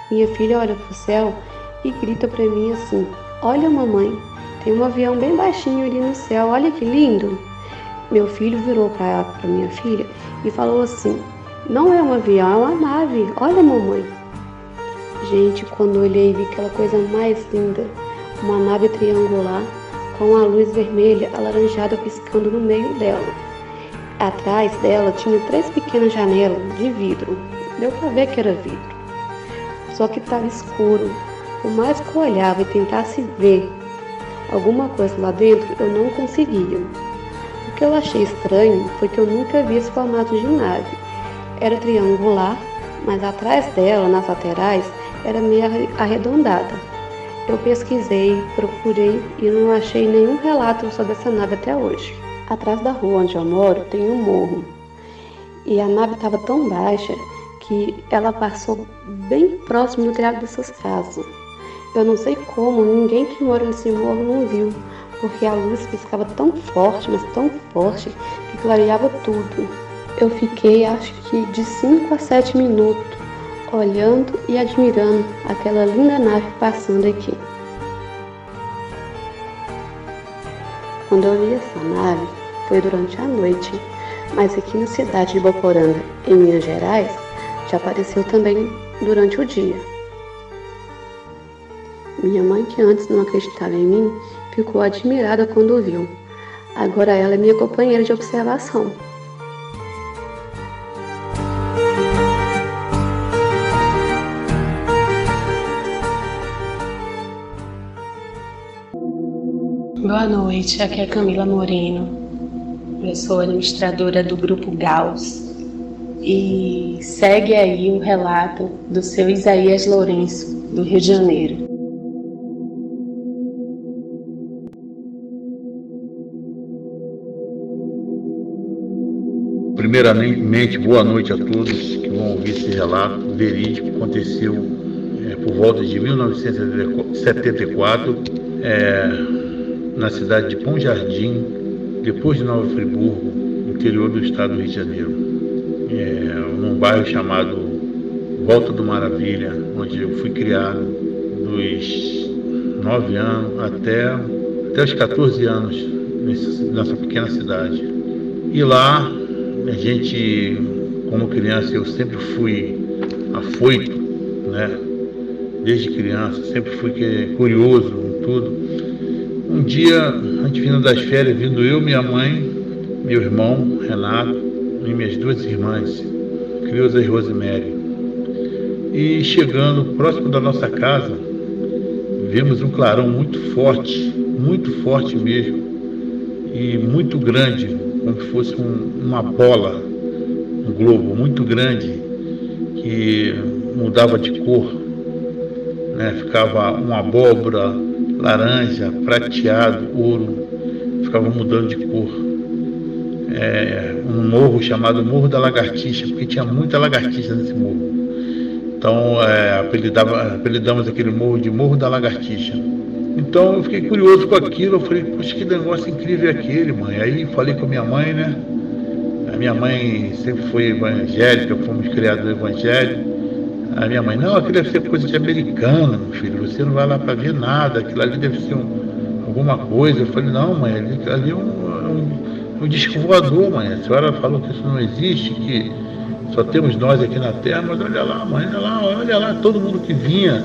minha filha olha para o céu e grita para mim assim: "Olha, mamãe, tem um avião bem baixinho ali no céu, olha que lindo." Meu filho virou para minha filha e falou assim: Não é um avião, é uma nave. Olha, mamãe. Gente, quando olhei, vi aquela coisa mais linda. Uma nave triangular com a luz vermelha alaranjada piscando no meio dela. Atrás dela tinha 3 pequenas janelas de vidro. Deu para ver que era vidro. Só que estava escuro. Por mais que eu olhava e tentasse ver alguma coisa lá dentro, eu não conseguia. O que eu achei estranho foi que eu nunca vi esse formato de nave. Era triangular, mas atrás dela, nas laterais, era meio arredondada. Eu pesquisei, procurei e não achei nenhum relato sobre essa nave até hoje. Atrás da rua onde eu moro tem um morro. E a nave estava tão baixa que ela passou bem próximo do telhado dessas casas. Eu não sei como, ninguém que mora nesse morro não viu, porque a luz piscava tão forte, mas tão forte, que clareava tudo. Eu fiquei, acho que de 5 a 7 minutos, olhando e admirando aquela linda nave passando aqui. Quando eu vi essa nave, foi durante a noite, mas aqui na cidade de Boporanga, em Minas Gerais, já apareceu também durante o dia. Minha mãe, que antes não acreditava em mim, ficou admirada quando viu. Agora ela é minha companheira de observação. Boa noite, aqui é Camila Moreno. Eu sou administradora do Grupo Gauss e segue aí o relato do seu Isaías Lourenço, do Rio de Janeiro. Primeiramente, boa noite a todos que vão ouvir esse relato verídico que aconteceu por volta de 1974, na cidade de Bom Jardim, depois de Nova Friburgo, interior do estado do Rio de Janeiro, num bairro chamado Volta do Maravilha, onde eu fui criado dos 9 anos até os 14 anos nessa pequena cidade. E lá, a gente, como criança, eu sempre fui afoito, né? Desde criança, sempre fui curioso em tudo. Um dia, a gente vindo das férias, vindo eu, minha mãe, meu irmão, Renato, e minhas 2 irmãs, Creuza e Rosemary. E chegando próximo da nossa casa, vimos um clarão muito forte mesmo, e muito grande, como se fosse uma bola, um globo muito grande, que mudava de cor, né? Ficava uma abóbora, laranja, prateado, ouro, ficava mudando de cor. Um morro chamado Morro da Lagartixa, porque tinha muita lagartixa nesse morro. Então apelidamos aquele morro de Morro da Lagartixa. Então eu fiquei curioso com aquilo, eu falei, poxa, que negócio incrível é aquele, mãe. Aí falei com a minha mãe, né? A minha mãe sempre foi evangélica, fomos criados no evangelho. A minha mãe, não, aquilo deve ser coisa de americana, meu filho, você não vai lá para ver nada, aquilo ali deve ser alguma coisa. Eu falei, não, mãe, ali é um disco voador, mãe. A senhora falou que isso não existe, que só temos nós aqui na Terra, mas olha lá, mãe, olha lá, todo mundo que vinha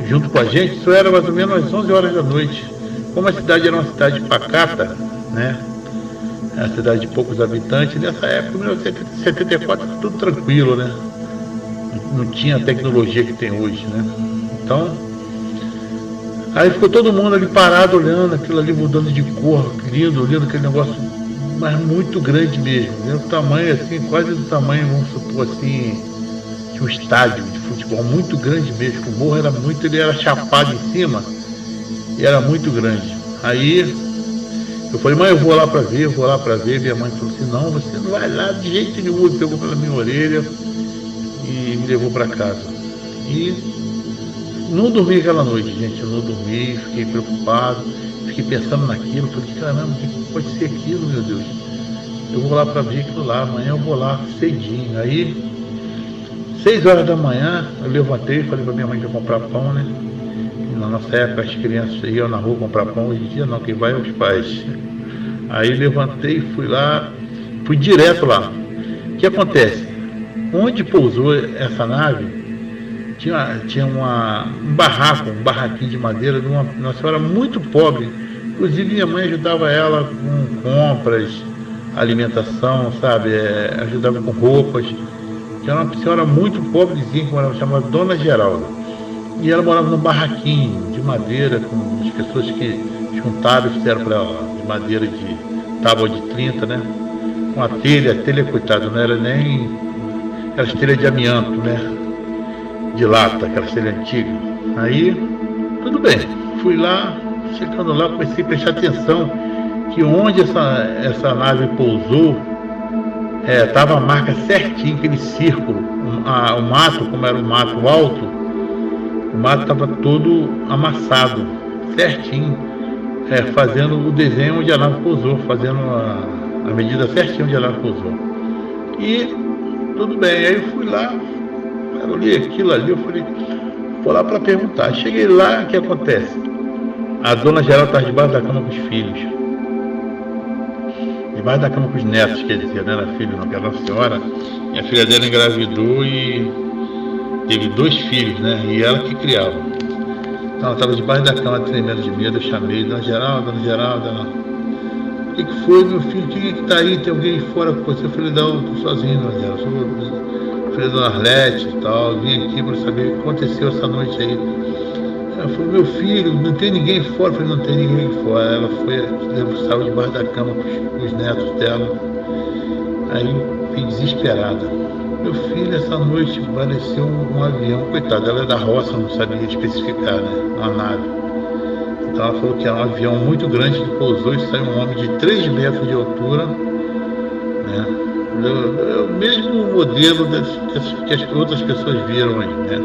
junto com a gente, isso era mais ou menos às 11 horas da noite. Como a cidade era uma cidade pacata, né? É uma cidade de poucos habitantes, nessa época, em 1974, era tudo tranquilo, né? Não tinha a tecnologia que tem hoje, né? Então, aí ficou todo mundo ali parado, olhando aquilo ali mudando de cor, lindo, olhando aquele negócio, mas muito grande mesmo, né? O tamanho assim, quase do tamanho, vamos supor assim, de um estádio de futebol, muito grande mesmo. O morro ele era chapado em cima e era muito grande. Aí eu falei, mãe, eu vou lá para ver. Minha mãe falou assim, não, você não vai lá de jeito nenhum. Ele pegou pela minha orelha e me levou para casa. E não dormi aquela noite, gente, eu não dormi, fiquei preocupado, fiquei pensando naquilo, falei, caramba, o que pode ser aquilo, meu Deus? Eu vou lá para ver aquilo lá, amanhã eu vou lá cedinho. Aí, 6 horas da manhã, eu levantei e falei para minha mãe que ia comprar pão, né? E na nossa época as crianças iam na rua comprar pão, hoje em dia não, quem vai é os pais. Aí levantei, fui lá, fui direto lá. O que acontece? onde pousou essa nave, tinha um barraquinho de madeira de uma senhora muito pobre. Inclusive minha mãe ajudava ela com compras, alimentação, sabe? Ajudava com roupas. Tinha uma senhora muito pobrezinha que morava, chamada Dona Geralda. E ela morava num barraquinho de madeira, com as pessoas que juntaram e fizeram para ela, de madeira de tábua de 30, né? Com a telha, coitada, não era nem aquelas telhas de amianto, né? De lata, aquelas telhas antigas. Aí, tudo bem, fui lá, chegando lá, comecei a prestar atenção que onde essa nave pousou, estava a marca certinho, aquele círculo, o mato, como era um mato alto, o mato estava todo amassado, certinho, fazendo o desenho onde a nave pousou, fazendo a medida certinho onde a nave pousou. E tudo bem, aí eu fui lá, eu olhei aquilo ali, eu falei, vou lá para perguntar. Cheguei lá, o que acontece? A Dona Geralda estava debaixo da cama com os filhos. Debaixo da cama com os netos, quer dizer, não era filho não, que era Nossa Senhora. E a filha dela engravidou e teve 2 filhos, né? E ela que criava. Então ela estava debaixo da cama, tremendo de medo. Eu chamei, Dona Geralda, ela... O que foi, meu filho? Quem é que está aí? Tem alguém fora com você? Eu falei, não, estou sozinho, Dona Geralda. Sou filho da Dona Arlete e tal. Vim aqui para saber o que aconteceu essa noite aí. Ela falou, meu filho, não tem ninguém fora. Eu falei, não tem ninguém fora. Ela saiu debaixo da cama com os netos dela. Aí fiquei desesperada. Meu filho, essa noite apareceu um avião. Coitado, ela é da roça, não sabia especificar, né? Uma nave. Então ela falou que era um avião muito grande que pousou e saiu um homem de 3 metros de altura, né? O mesmo modelo que as outras pessoas viram aí, né?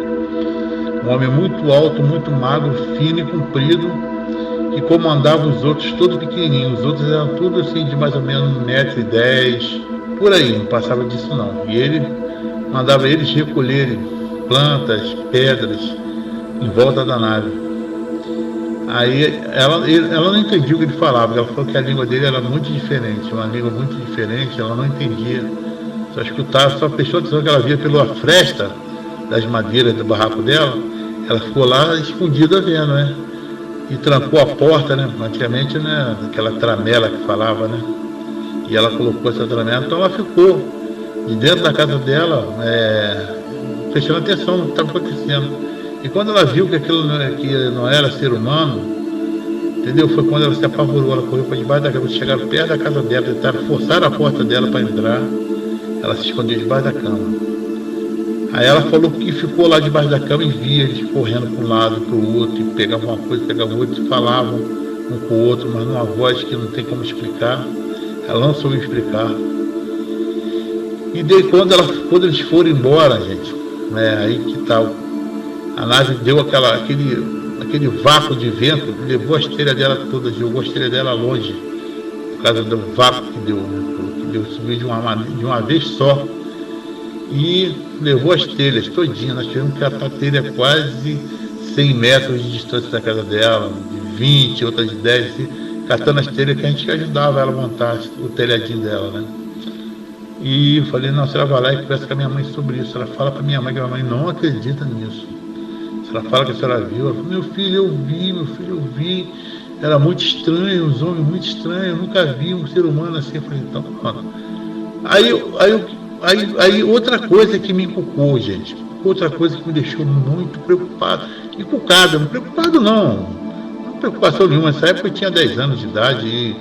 Um homem muito alto, muito magro, fino e comprido, que comandava os outros todos pequenininhos. Os outros eram tudo assim de mais ou menos 1,10 m, por aí, não passava disso não. E ele mandava eles recolherem plantas, pedras em volta da nave. Aí ela não entendia o que ele falava, ela falou que a língua dele era muito diferente, uma língua muito diferente, ela não entendia, só escutava, só prestou atenção que ela via pela fresta das madeiras do barraco dela, ela ficou lá escondida vendo, né? E trancou a porta, né? Antigamente, né? Aquela tramela que falava, né? E ela colocou essa tramela, então ela ficou de dentro da casa dela, prestando atenção no que estava acontecendo. E quando ela viu que aquilo que não era ser humano, entendeu? Foi quando ela se apavorou, ela correu para debaixo da cama, chegaram perto da casa dela, tentaram forçar a porta dela para entrar, ela se escondeu debaixo da cama. Aí ela falou que ficou lá debaixo da cama e via eles correndo para um lado, para o outro, e pegavam uma coisa, pegavam outra, e falavam um com o outro, mas numa voz que não tem como explicar, ela não soube explicar. E daí quando eles foram embora, gente, aí que tal? A nave deu aquele vácuo de vento, levou a esteira dela toda, jogou a esteira dela longe, por causa do vácuo que deu, subiu de uma vez só, e levou as telhas todinhas. Nós tivemos que catar a telha quase 100 metros de distância da casa dela, de 20, outras de 10, assim, catando as telhas que a gente ajudava ela a montar o telhadinho dela, né? E eu falei, não, a senhora vai lá e conversa com a minha mãe sobre isso. Ela fala para minha mãe que a minha mãe não acredita nisso. Ela fala que a senhora viu. Ela fala, meu filho, eu vi. Era muito estranho, os homens muito estranhos. Eu nunca vi um ser humano assim. Eu falei, então, mano. Aí outra coisa que me encucou, gente. Outra coisa que me deixou muito preocupado. Encucado, não preocupado não. Não preocupação nenhuma. Nessa época eu tinha 10 anos de idade. E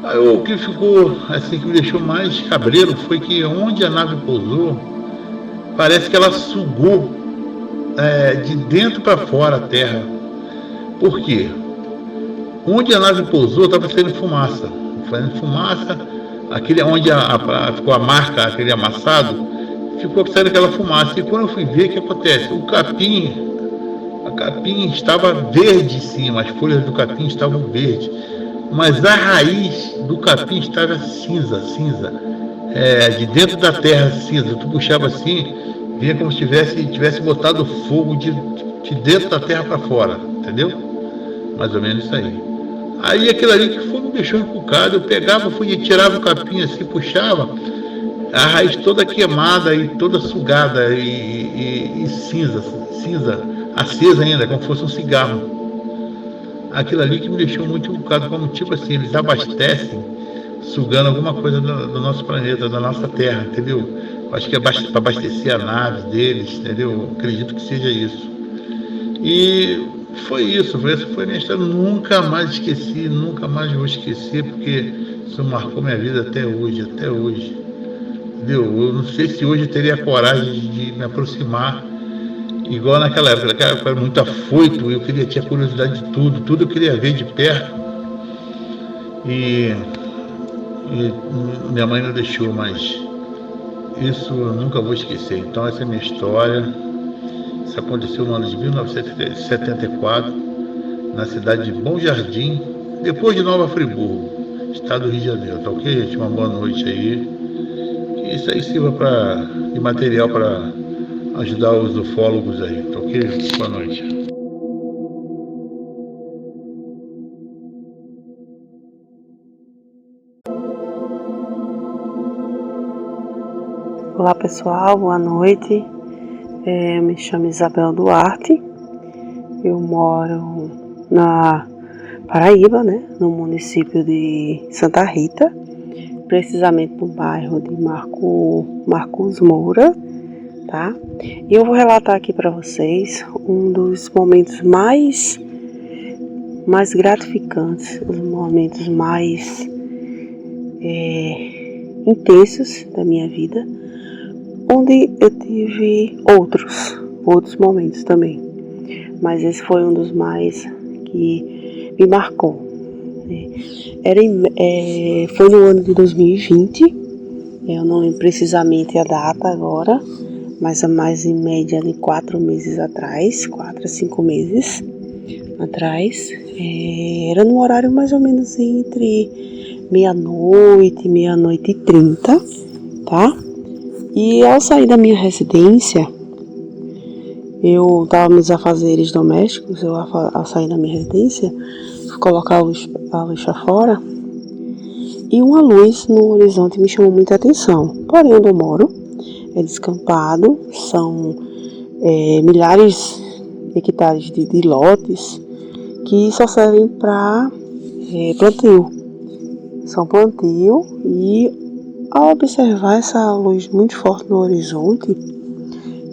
aí, o que ficou, assim, que me deixou mais cabreiro foi que onde a nave pousou, parece que ela sugou de dentro para fora a terra. Por quê? Onde a nave pousou estava saindo fumaça. Fazendo fumaça, aquele onde ficou a marca, aquele amassado, ficou saindo aquela fumaça. E quando eu fui ver, o que acontece? A capim estava verde em cima, as folhas do capim estavam verdes, mas a raiz do capim estava cinza, de dentro da terra cinza. Tu puxava assim, vinha como se tivesse botado fogo de dentro da terra para fora, entendeu? Mais ou menos isso aí. Aí aquilo ali que me deixou encucado, eu pegava, tirava o capim assim, puxava, a raiz toda queimada e toda sugada e cinza acesa ainda, como se fosse um cigarro. Aquilo ali que me deixou muito bocado, como tipo assim, eles abastecem, sugando alguma coisa do nosso planeta, da nossa Terra, entendeu? Acho que é para abastecer a nave deles, entendeu? Acredito que seja isso. E foi isso, essa foi a minha história. Nunca mais esqueci, nunca mais vou esquecer, porque isso marcou minha vida até hoje. Entendeu? Eu não sei se hoje eu teria a coragem de me aproximar, igual naquela época. Naquela época eu era muito afoito, eu tinha curiosidade de tudo eu queria ver de perto. E minha mãe não deixou, mas isso eu nunca vou esquecer. Então essa é a minha história. Isso aconteceu no ano de 1974, na cidade de Bom Jardim, depois de Nova Friburgo, estado do Rio de Janeiro. Tá ok, gente? Uma boa noite aí. Que isso aí sirva de material para ajudar os ufólogos aí. Tá ok? Boa noite. Olá pessoal, boa noite. Me chamo Isabel Duarte, eu moro na Paraíba, né, no município de Santa Rita, precisamente no bairro de Marcos Moura, tá? E eu vou relatar aqui para vocês um dos momentos mais gratificantes, os momentos mais intensos da minha vida, onde eu tive outros momentos também, mas esse foi um dos mais que me marcou. Foi no ano de 2020, eu não lembro precisamente a data agora, mas há mais em média de 4 meses atrás, 4 a 5 meses atrás, era no horário mais ou menos entre meia-noite e 30, tá? E ao sair da minha residência, eu estava nos afazeres domésticos, ao sair da minha residência, fui colocar a luz fora, e uma luz no horizonte me chamou muita atenção. Porém, onde eu moro é descampado, são milhares de hectares de lotes que só servem para plantio. São plantio e ao observar essa luz muito forte no horizonte,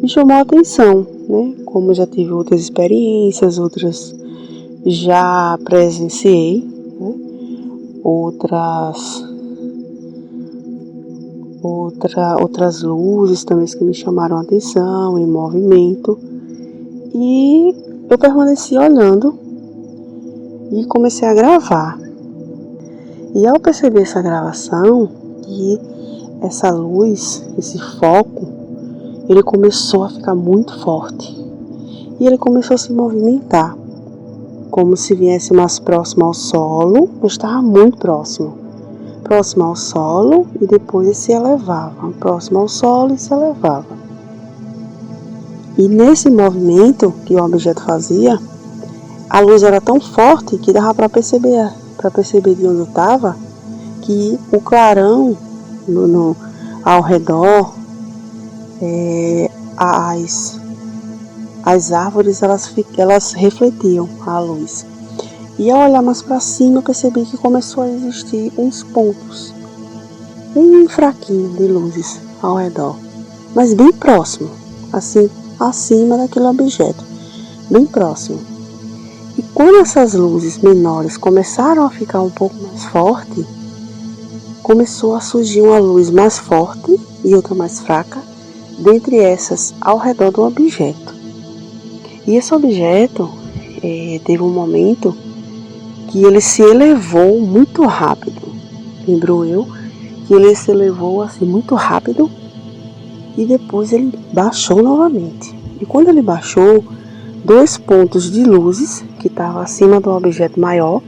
me chamou a atenção, né? Como eu já tive outras experiências, outras já presenciei, né? Outras luzes também que me chamaram a atenção, em movimento. E eu permaneci olhando e comecei a gravar. E ao perceber essa gravação, e essa luz, esse foco, ele começou a ficar muito forte. E ele começou a se movimentar, como se viesse mais próximo ao solo, mas estava muito próximo ao solo, e depois se elevava, próximo ao solo e se elevava. E nesse movimento que o objeto fazia, a luz era tão forte que dava para perceber de onde eu estava, que o clarão ao redor, as árvores, elas refletiam a luz. E ao olhar mais para cima, eu percebi que começou a existir uns pontos bem fraquinhos de luzes ao redor, mas bem próximo, assim, acima daquele objeto, bem próximo. E quando essas luzes menores começaram a ficar um pouco mais forte, começou a surgir uma luz mais forte e outra mais fraca, dentre essas ao redor do objeto. E esse objeto teve um momento que ele se elevou muito rápido. Lembro eu que ele se elevou assim muito rápido e depois ele baixou novamente. E quando ele baixou, 2 pontos de luzes que estavam acima do objeto maior,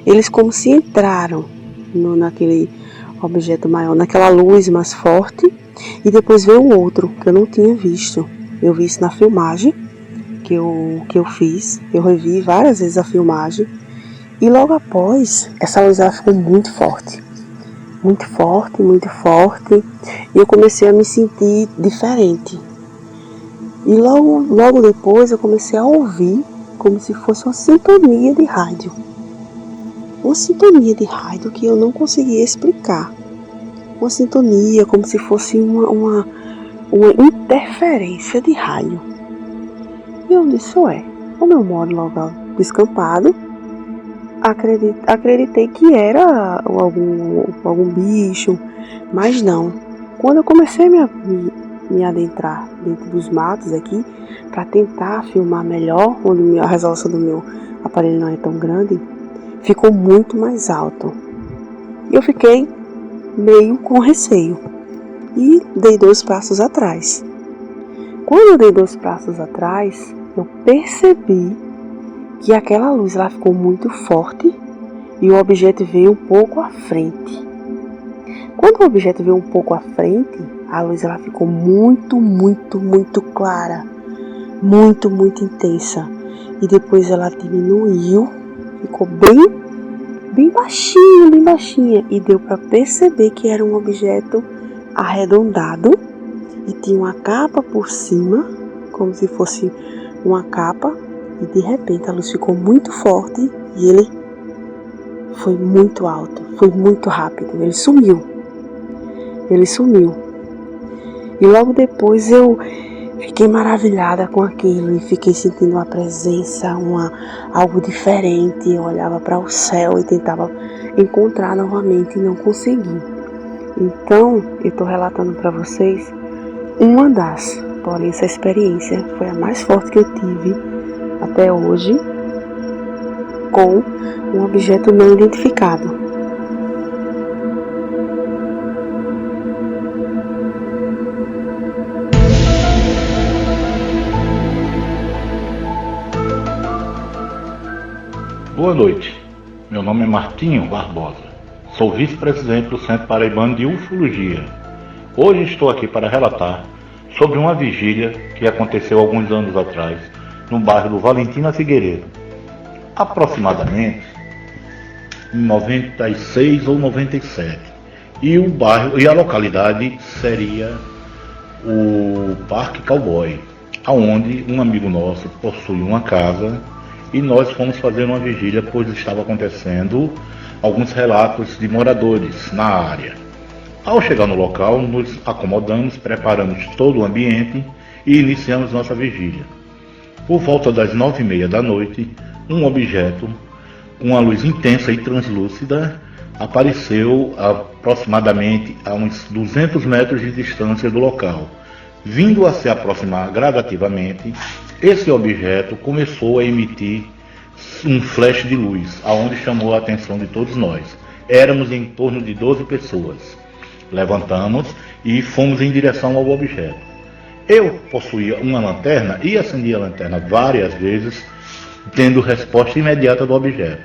eles como se entraram naquele objeto maior, naquela luz mais forte, e depois veio um outro que eu não tinha visto. Eu vi isso na filmagem que eu fiz, eu revi várias vezes a filmagem, e logo após, essa luz ela ficou muito forte. muito forte, e eu comecei a me sentir diferente. E logo depois eu comecei a ouvir como se fosse uma sintonia de rádio. Uma sintonia de rádio que eu não conseguia explicar. Uma sintonia como se fosse uma interferência de rádio. E eu disse, como eu moro no local descampado, acreditei que era algum bicho, mas não. Quando eu comecei a me adentrar dentro dos matos aqui, para tentar filmar melhor, onde a resolução do meu aparelho não é tão grande, ficou muito mais alto. Eu fiquei meio com receio e dei 2 passos atrás. Quando eu dei 2 passos atrás, eu percebi que aquela luz ela ficou muito forte e o objeto veio um pouco à frente. Quando o objeto veio um pouco à frente, a luz ela ficou muito clara, muito intensa. E depois ela diminuiu, ficou bem baixinha. E deu para perceber que era um objeto arredondado e tinha uma capa por cima, como se fosse uma capa. E de repente a luz ficou muito forte e ele foi muito alto, foi muito rápido, ele sumiu. E logo depois eu fiquei maravilhada com aquilo e fiquei sentindo uma presença, algo diferente. Eu olhava para o céu e tentava encontrar novamente e não consegui. Então eu estou relatando para vocês uma das, porém essa experiência foi a mais forte que eu tive até hoje com um objeto não identificado. Boa noite, meu nome é Martinho Barbosa, sou vice-presidente do Centro Paraibano de Ufologia. Hoje estou aqui para relatar sobre uma vigília que aconteceu alguns anos atrás no bairro do Valentina Figueiredo, aproximadamente em 96 ou 97. E o bairro e a localidade seria o Parque Cowboy, aonde um amigo nosso possui uma casa e nós fomos fazer uma vigília, pois estava acontecendo alguns relatos de moradores na área. Ao chegar no local, nos acomodamos, preparamos todo o ambiente e iniciamos nossa vigília. Por volta das 9h30 da noite, um objeto com uma luz intensa e translúcida apareceu aproximadamente a uns 200 metros de distância do local. Vindo a se aproximar gradativamente, esse objeto começou a emitir um flash de luz, aonde chamou a atenção de todos nós. Éramos em torno de 12 pessoas. Levantamos e fomos em direção ao objeto. Eu possuía uma lanterna e acendi a lanterna várias vezes, tendo resposta imediata do objeto.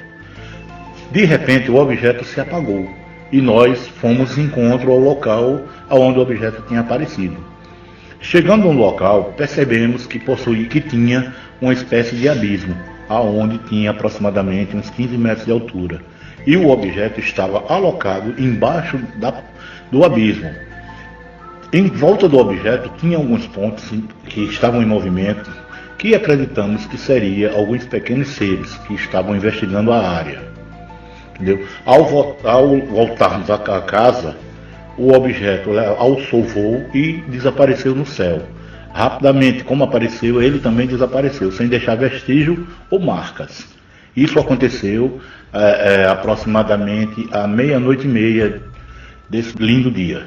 De repente o objeto se apagou e nós fomos em encontro ao local onde o objeto tinha aparecido. Chegando no local, percebemos que tinha uma espécie de abismo, aonde tinha aproximadamente uns 15 metros de altura. E o objeto estava alocado embaixo do abismo. Em volta do objeto tinha alguns pontos que estavam em movimento, que acreditamos que seria alguns pequenos seres que estavam investigando a área. Entendeu? Ao voltarmos à casa, o objeto alçou voo e desapareceu no céu. Rapidamente, como apareceu, ele também desapareceu, sem deixar vestígio ou marcas. Isso aconteceu aproximadamente à 00:30 desse lindo dia.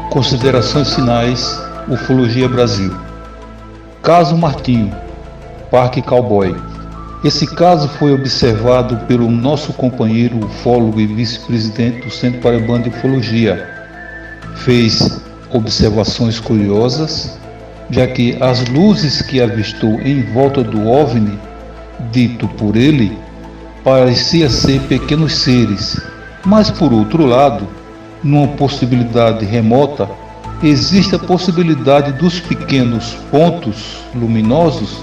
Considerações finais, Ufologia Brasil. Caso Martinho, Parque Cowboy. Esse caso foi observado pelo nosso companheiro ufólogo e vice-presidente do Centro Paraibano de Ufologia. Fez observações curiosas, já que as luzes que avistou em volta do OVNI, dito por ele, parecia ser pequenos seres Mas por outro lado, numa possibilidade remota, existe a possibilidade dos pequenos pontos luminosos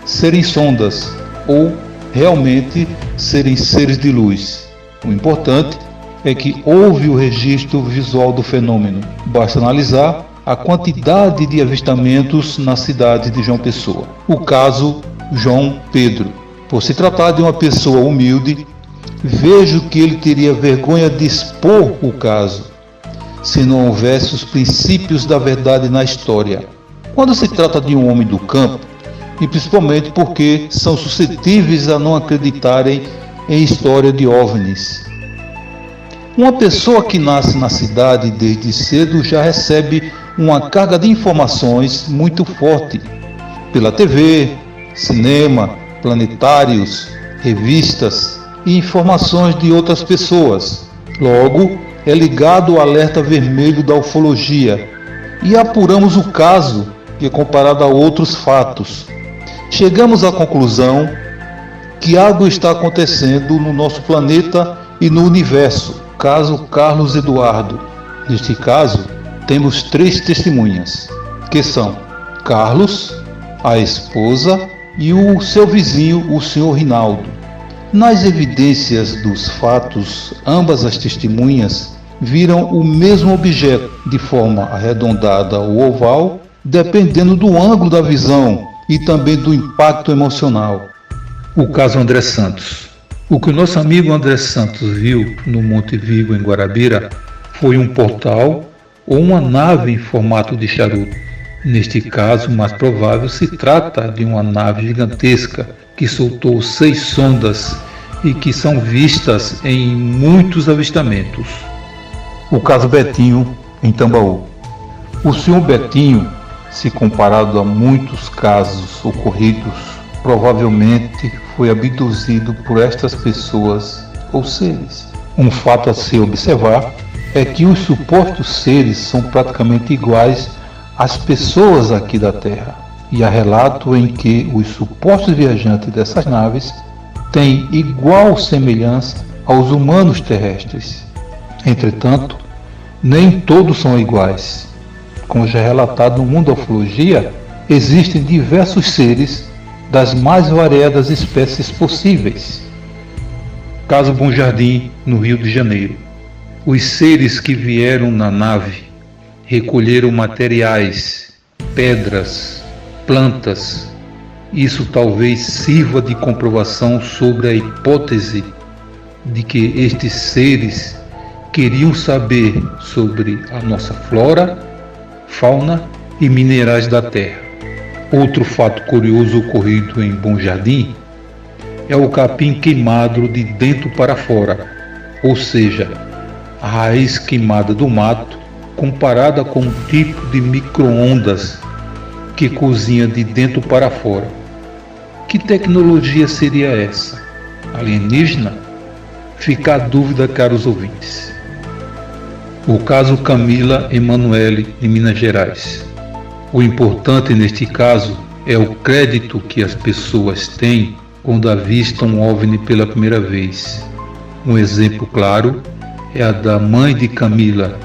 serem sondas ou realmente serem seres de luz. O importante é que houve o registro visual do fenômeno. Basta analisar a quantidade de avistamentos na cidade de João Pessoa. O caso João Pedro. Por se tratar de uma pessoa humilde, vejo que ele teria vergonha de expor o caso, se não houvesse os princípios da verdade na história. Quando se trata de um homem do campo, e principalmente porque são suscetíveis a não acreditarem em história de OVNIs. Uma pessoa que nasce na cidade desde cedo já recebe uma carga de informações muito forte pela TV, cinema, planetários, revistas e informações de outras pessoas. Logo, é ligado o alerta vermelho da ufologia e apuramos o caso que é comparado a outros fatos. Chegamos à conclusão que algo está acontecendo no nosso planeta e no universo. Caso Carlos Eduardo. Neste caso, temos 3 testemunhas, que são Carlos, a esposa e o seu vizinho, o Sr. Rinaldo. Nas evidências dos fatos, ambas as testemunhas viram o mesmo objeto de forma arredondada ou oval, dependendo do ângulo da visão e também do impacto emocional. O caso André Santos. O que o nosso amigo André Santos viu no Monte Vigo, em Guarabira, foi um portal ou uma nave em formato de charuto. Neste caso, mais provável, se trata de uma nave gigantesca que soltou 6 sondas e que são vistas em muitos avistamentos. O caso Betinho, em Tambaú. O senhor Betinho, se comparado a muitos casos ocorridos, provavelmente foi abduzido por estas pessoas ou seres. Um fato a se observar é que os supostos seres são praticamente iguais às pessoas aqui da Terra, e há relato em que os supostos viajantes dessas naves têm igual semelhança aos humanos terrestres. Entretanto, nem todos são iguais. Como já é relatado no mundo da ufologia, existem diversos seres das mais variadas espécies possíveis. Caso Bom Jardim, no Rio de Janeiro. Os seres que vieram na nave recolheram materiais, pedras, plantas. Isso talvez sirva de comprovação sobre a hipótese de que estes seres queriam saber sobre a nossa flora, fauna e minerais da Terra. Outro fato curioso ocorrido em Bom Jardim é o capim queimado de dentro para fora, ou seja, a raiz queimada do mato comparada com um tipo de micro-ondas que cozinha de dentro para fora. Que tecnologia seria essa? Alienígena? Fica a dúvida, caros ouvintes. O caso Camila Emanuele, em Minas Gerais. O importante neste caso é o crédito que as pessoas têm quando avistam um OVNI pela primeira vez. Um exemplo claro é a da mãe de Camila,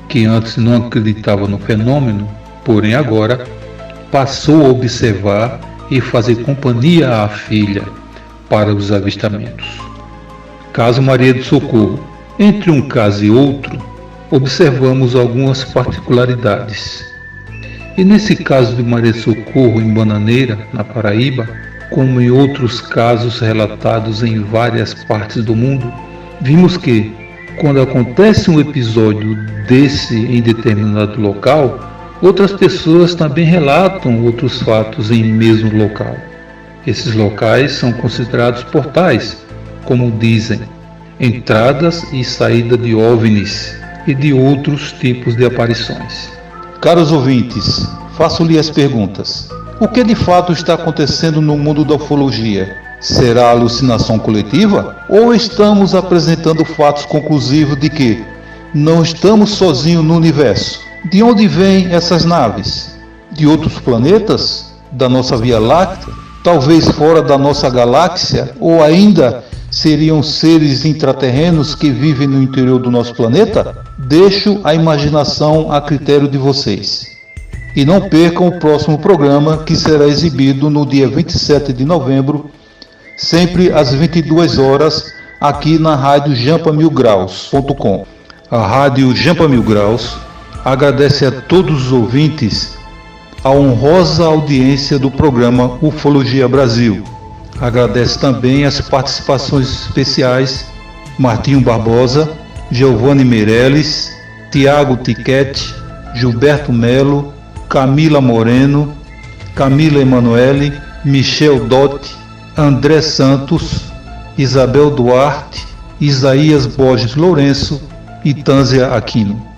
que antes não acreditava no fenômeno, porém agora passou a observar e fazer companhia à filha para os avistamentos. Caso Maria do Socorro. Entre um caso e outro, observamos algumas particularidades. E nesse caso de Maria do Socorro, em Bananeira, na Paraíba, como em outros casos relatados em várias partes do mundo, vimos que, quando acontece um episódio desse em determinado local, outras pessoas também relatam outros fatos em mesmo local. Esses locais são considerados portais, como dizem, entradas e saída de OVNIs e de outros tipos de aparições. Caros ouvintes, faço-lhe as perguntas. O que de fato está acontecendo no mundo da ufologia? Será alucinação coletiva? Ou estamos apresentando fatos conclusivos de que não estamos sozinhos no universo? De onde vêm essas naves? De outros planetas? Da nossa Via Láctea? Talvez fora da nossa galáxia? Ou ainda seriam seres intraterrenos que vivem no interior do nosso planeta? Deixo a imaginação a critério de vocês. E não percam o próximo programa, que será exibido no dia 27 de novembro, sempre às 22 horas, aqui na rádio jampamilgraus.com. A rádio Jampa Mil Graus agradece a todos os ouvintes a honrosa audiência do programa Ufologia Brasil. Agradece também as participações especiais Martinho Barbosa, Giovanni Meirelles, Tiago Tiquete, Gilberto Melo, Camila Moreno, Camila Emanuele, Michel Dotti, André Santos, Isabel Duarte, Isaías Borges Lourenço e Tânzia Aquino.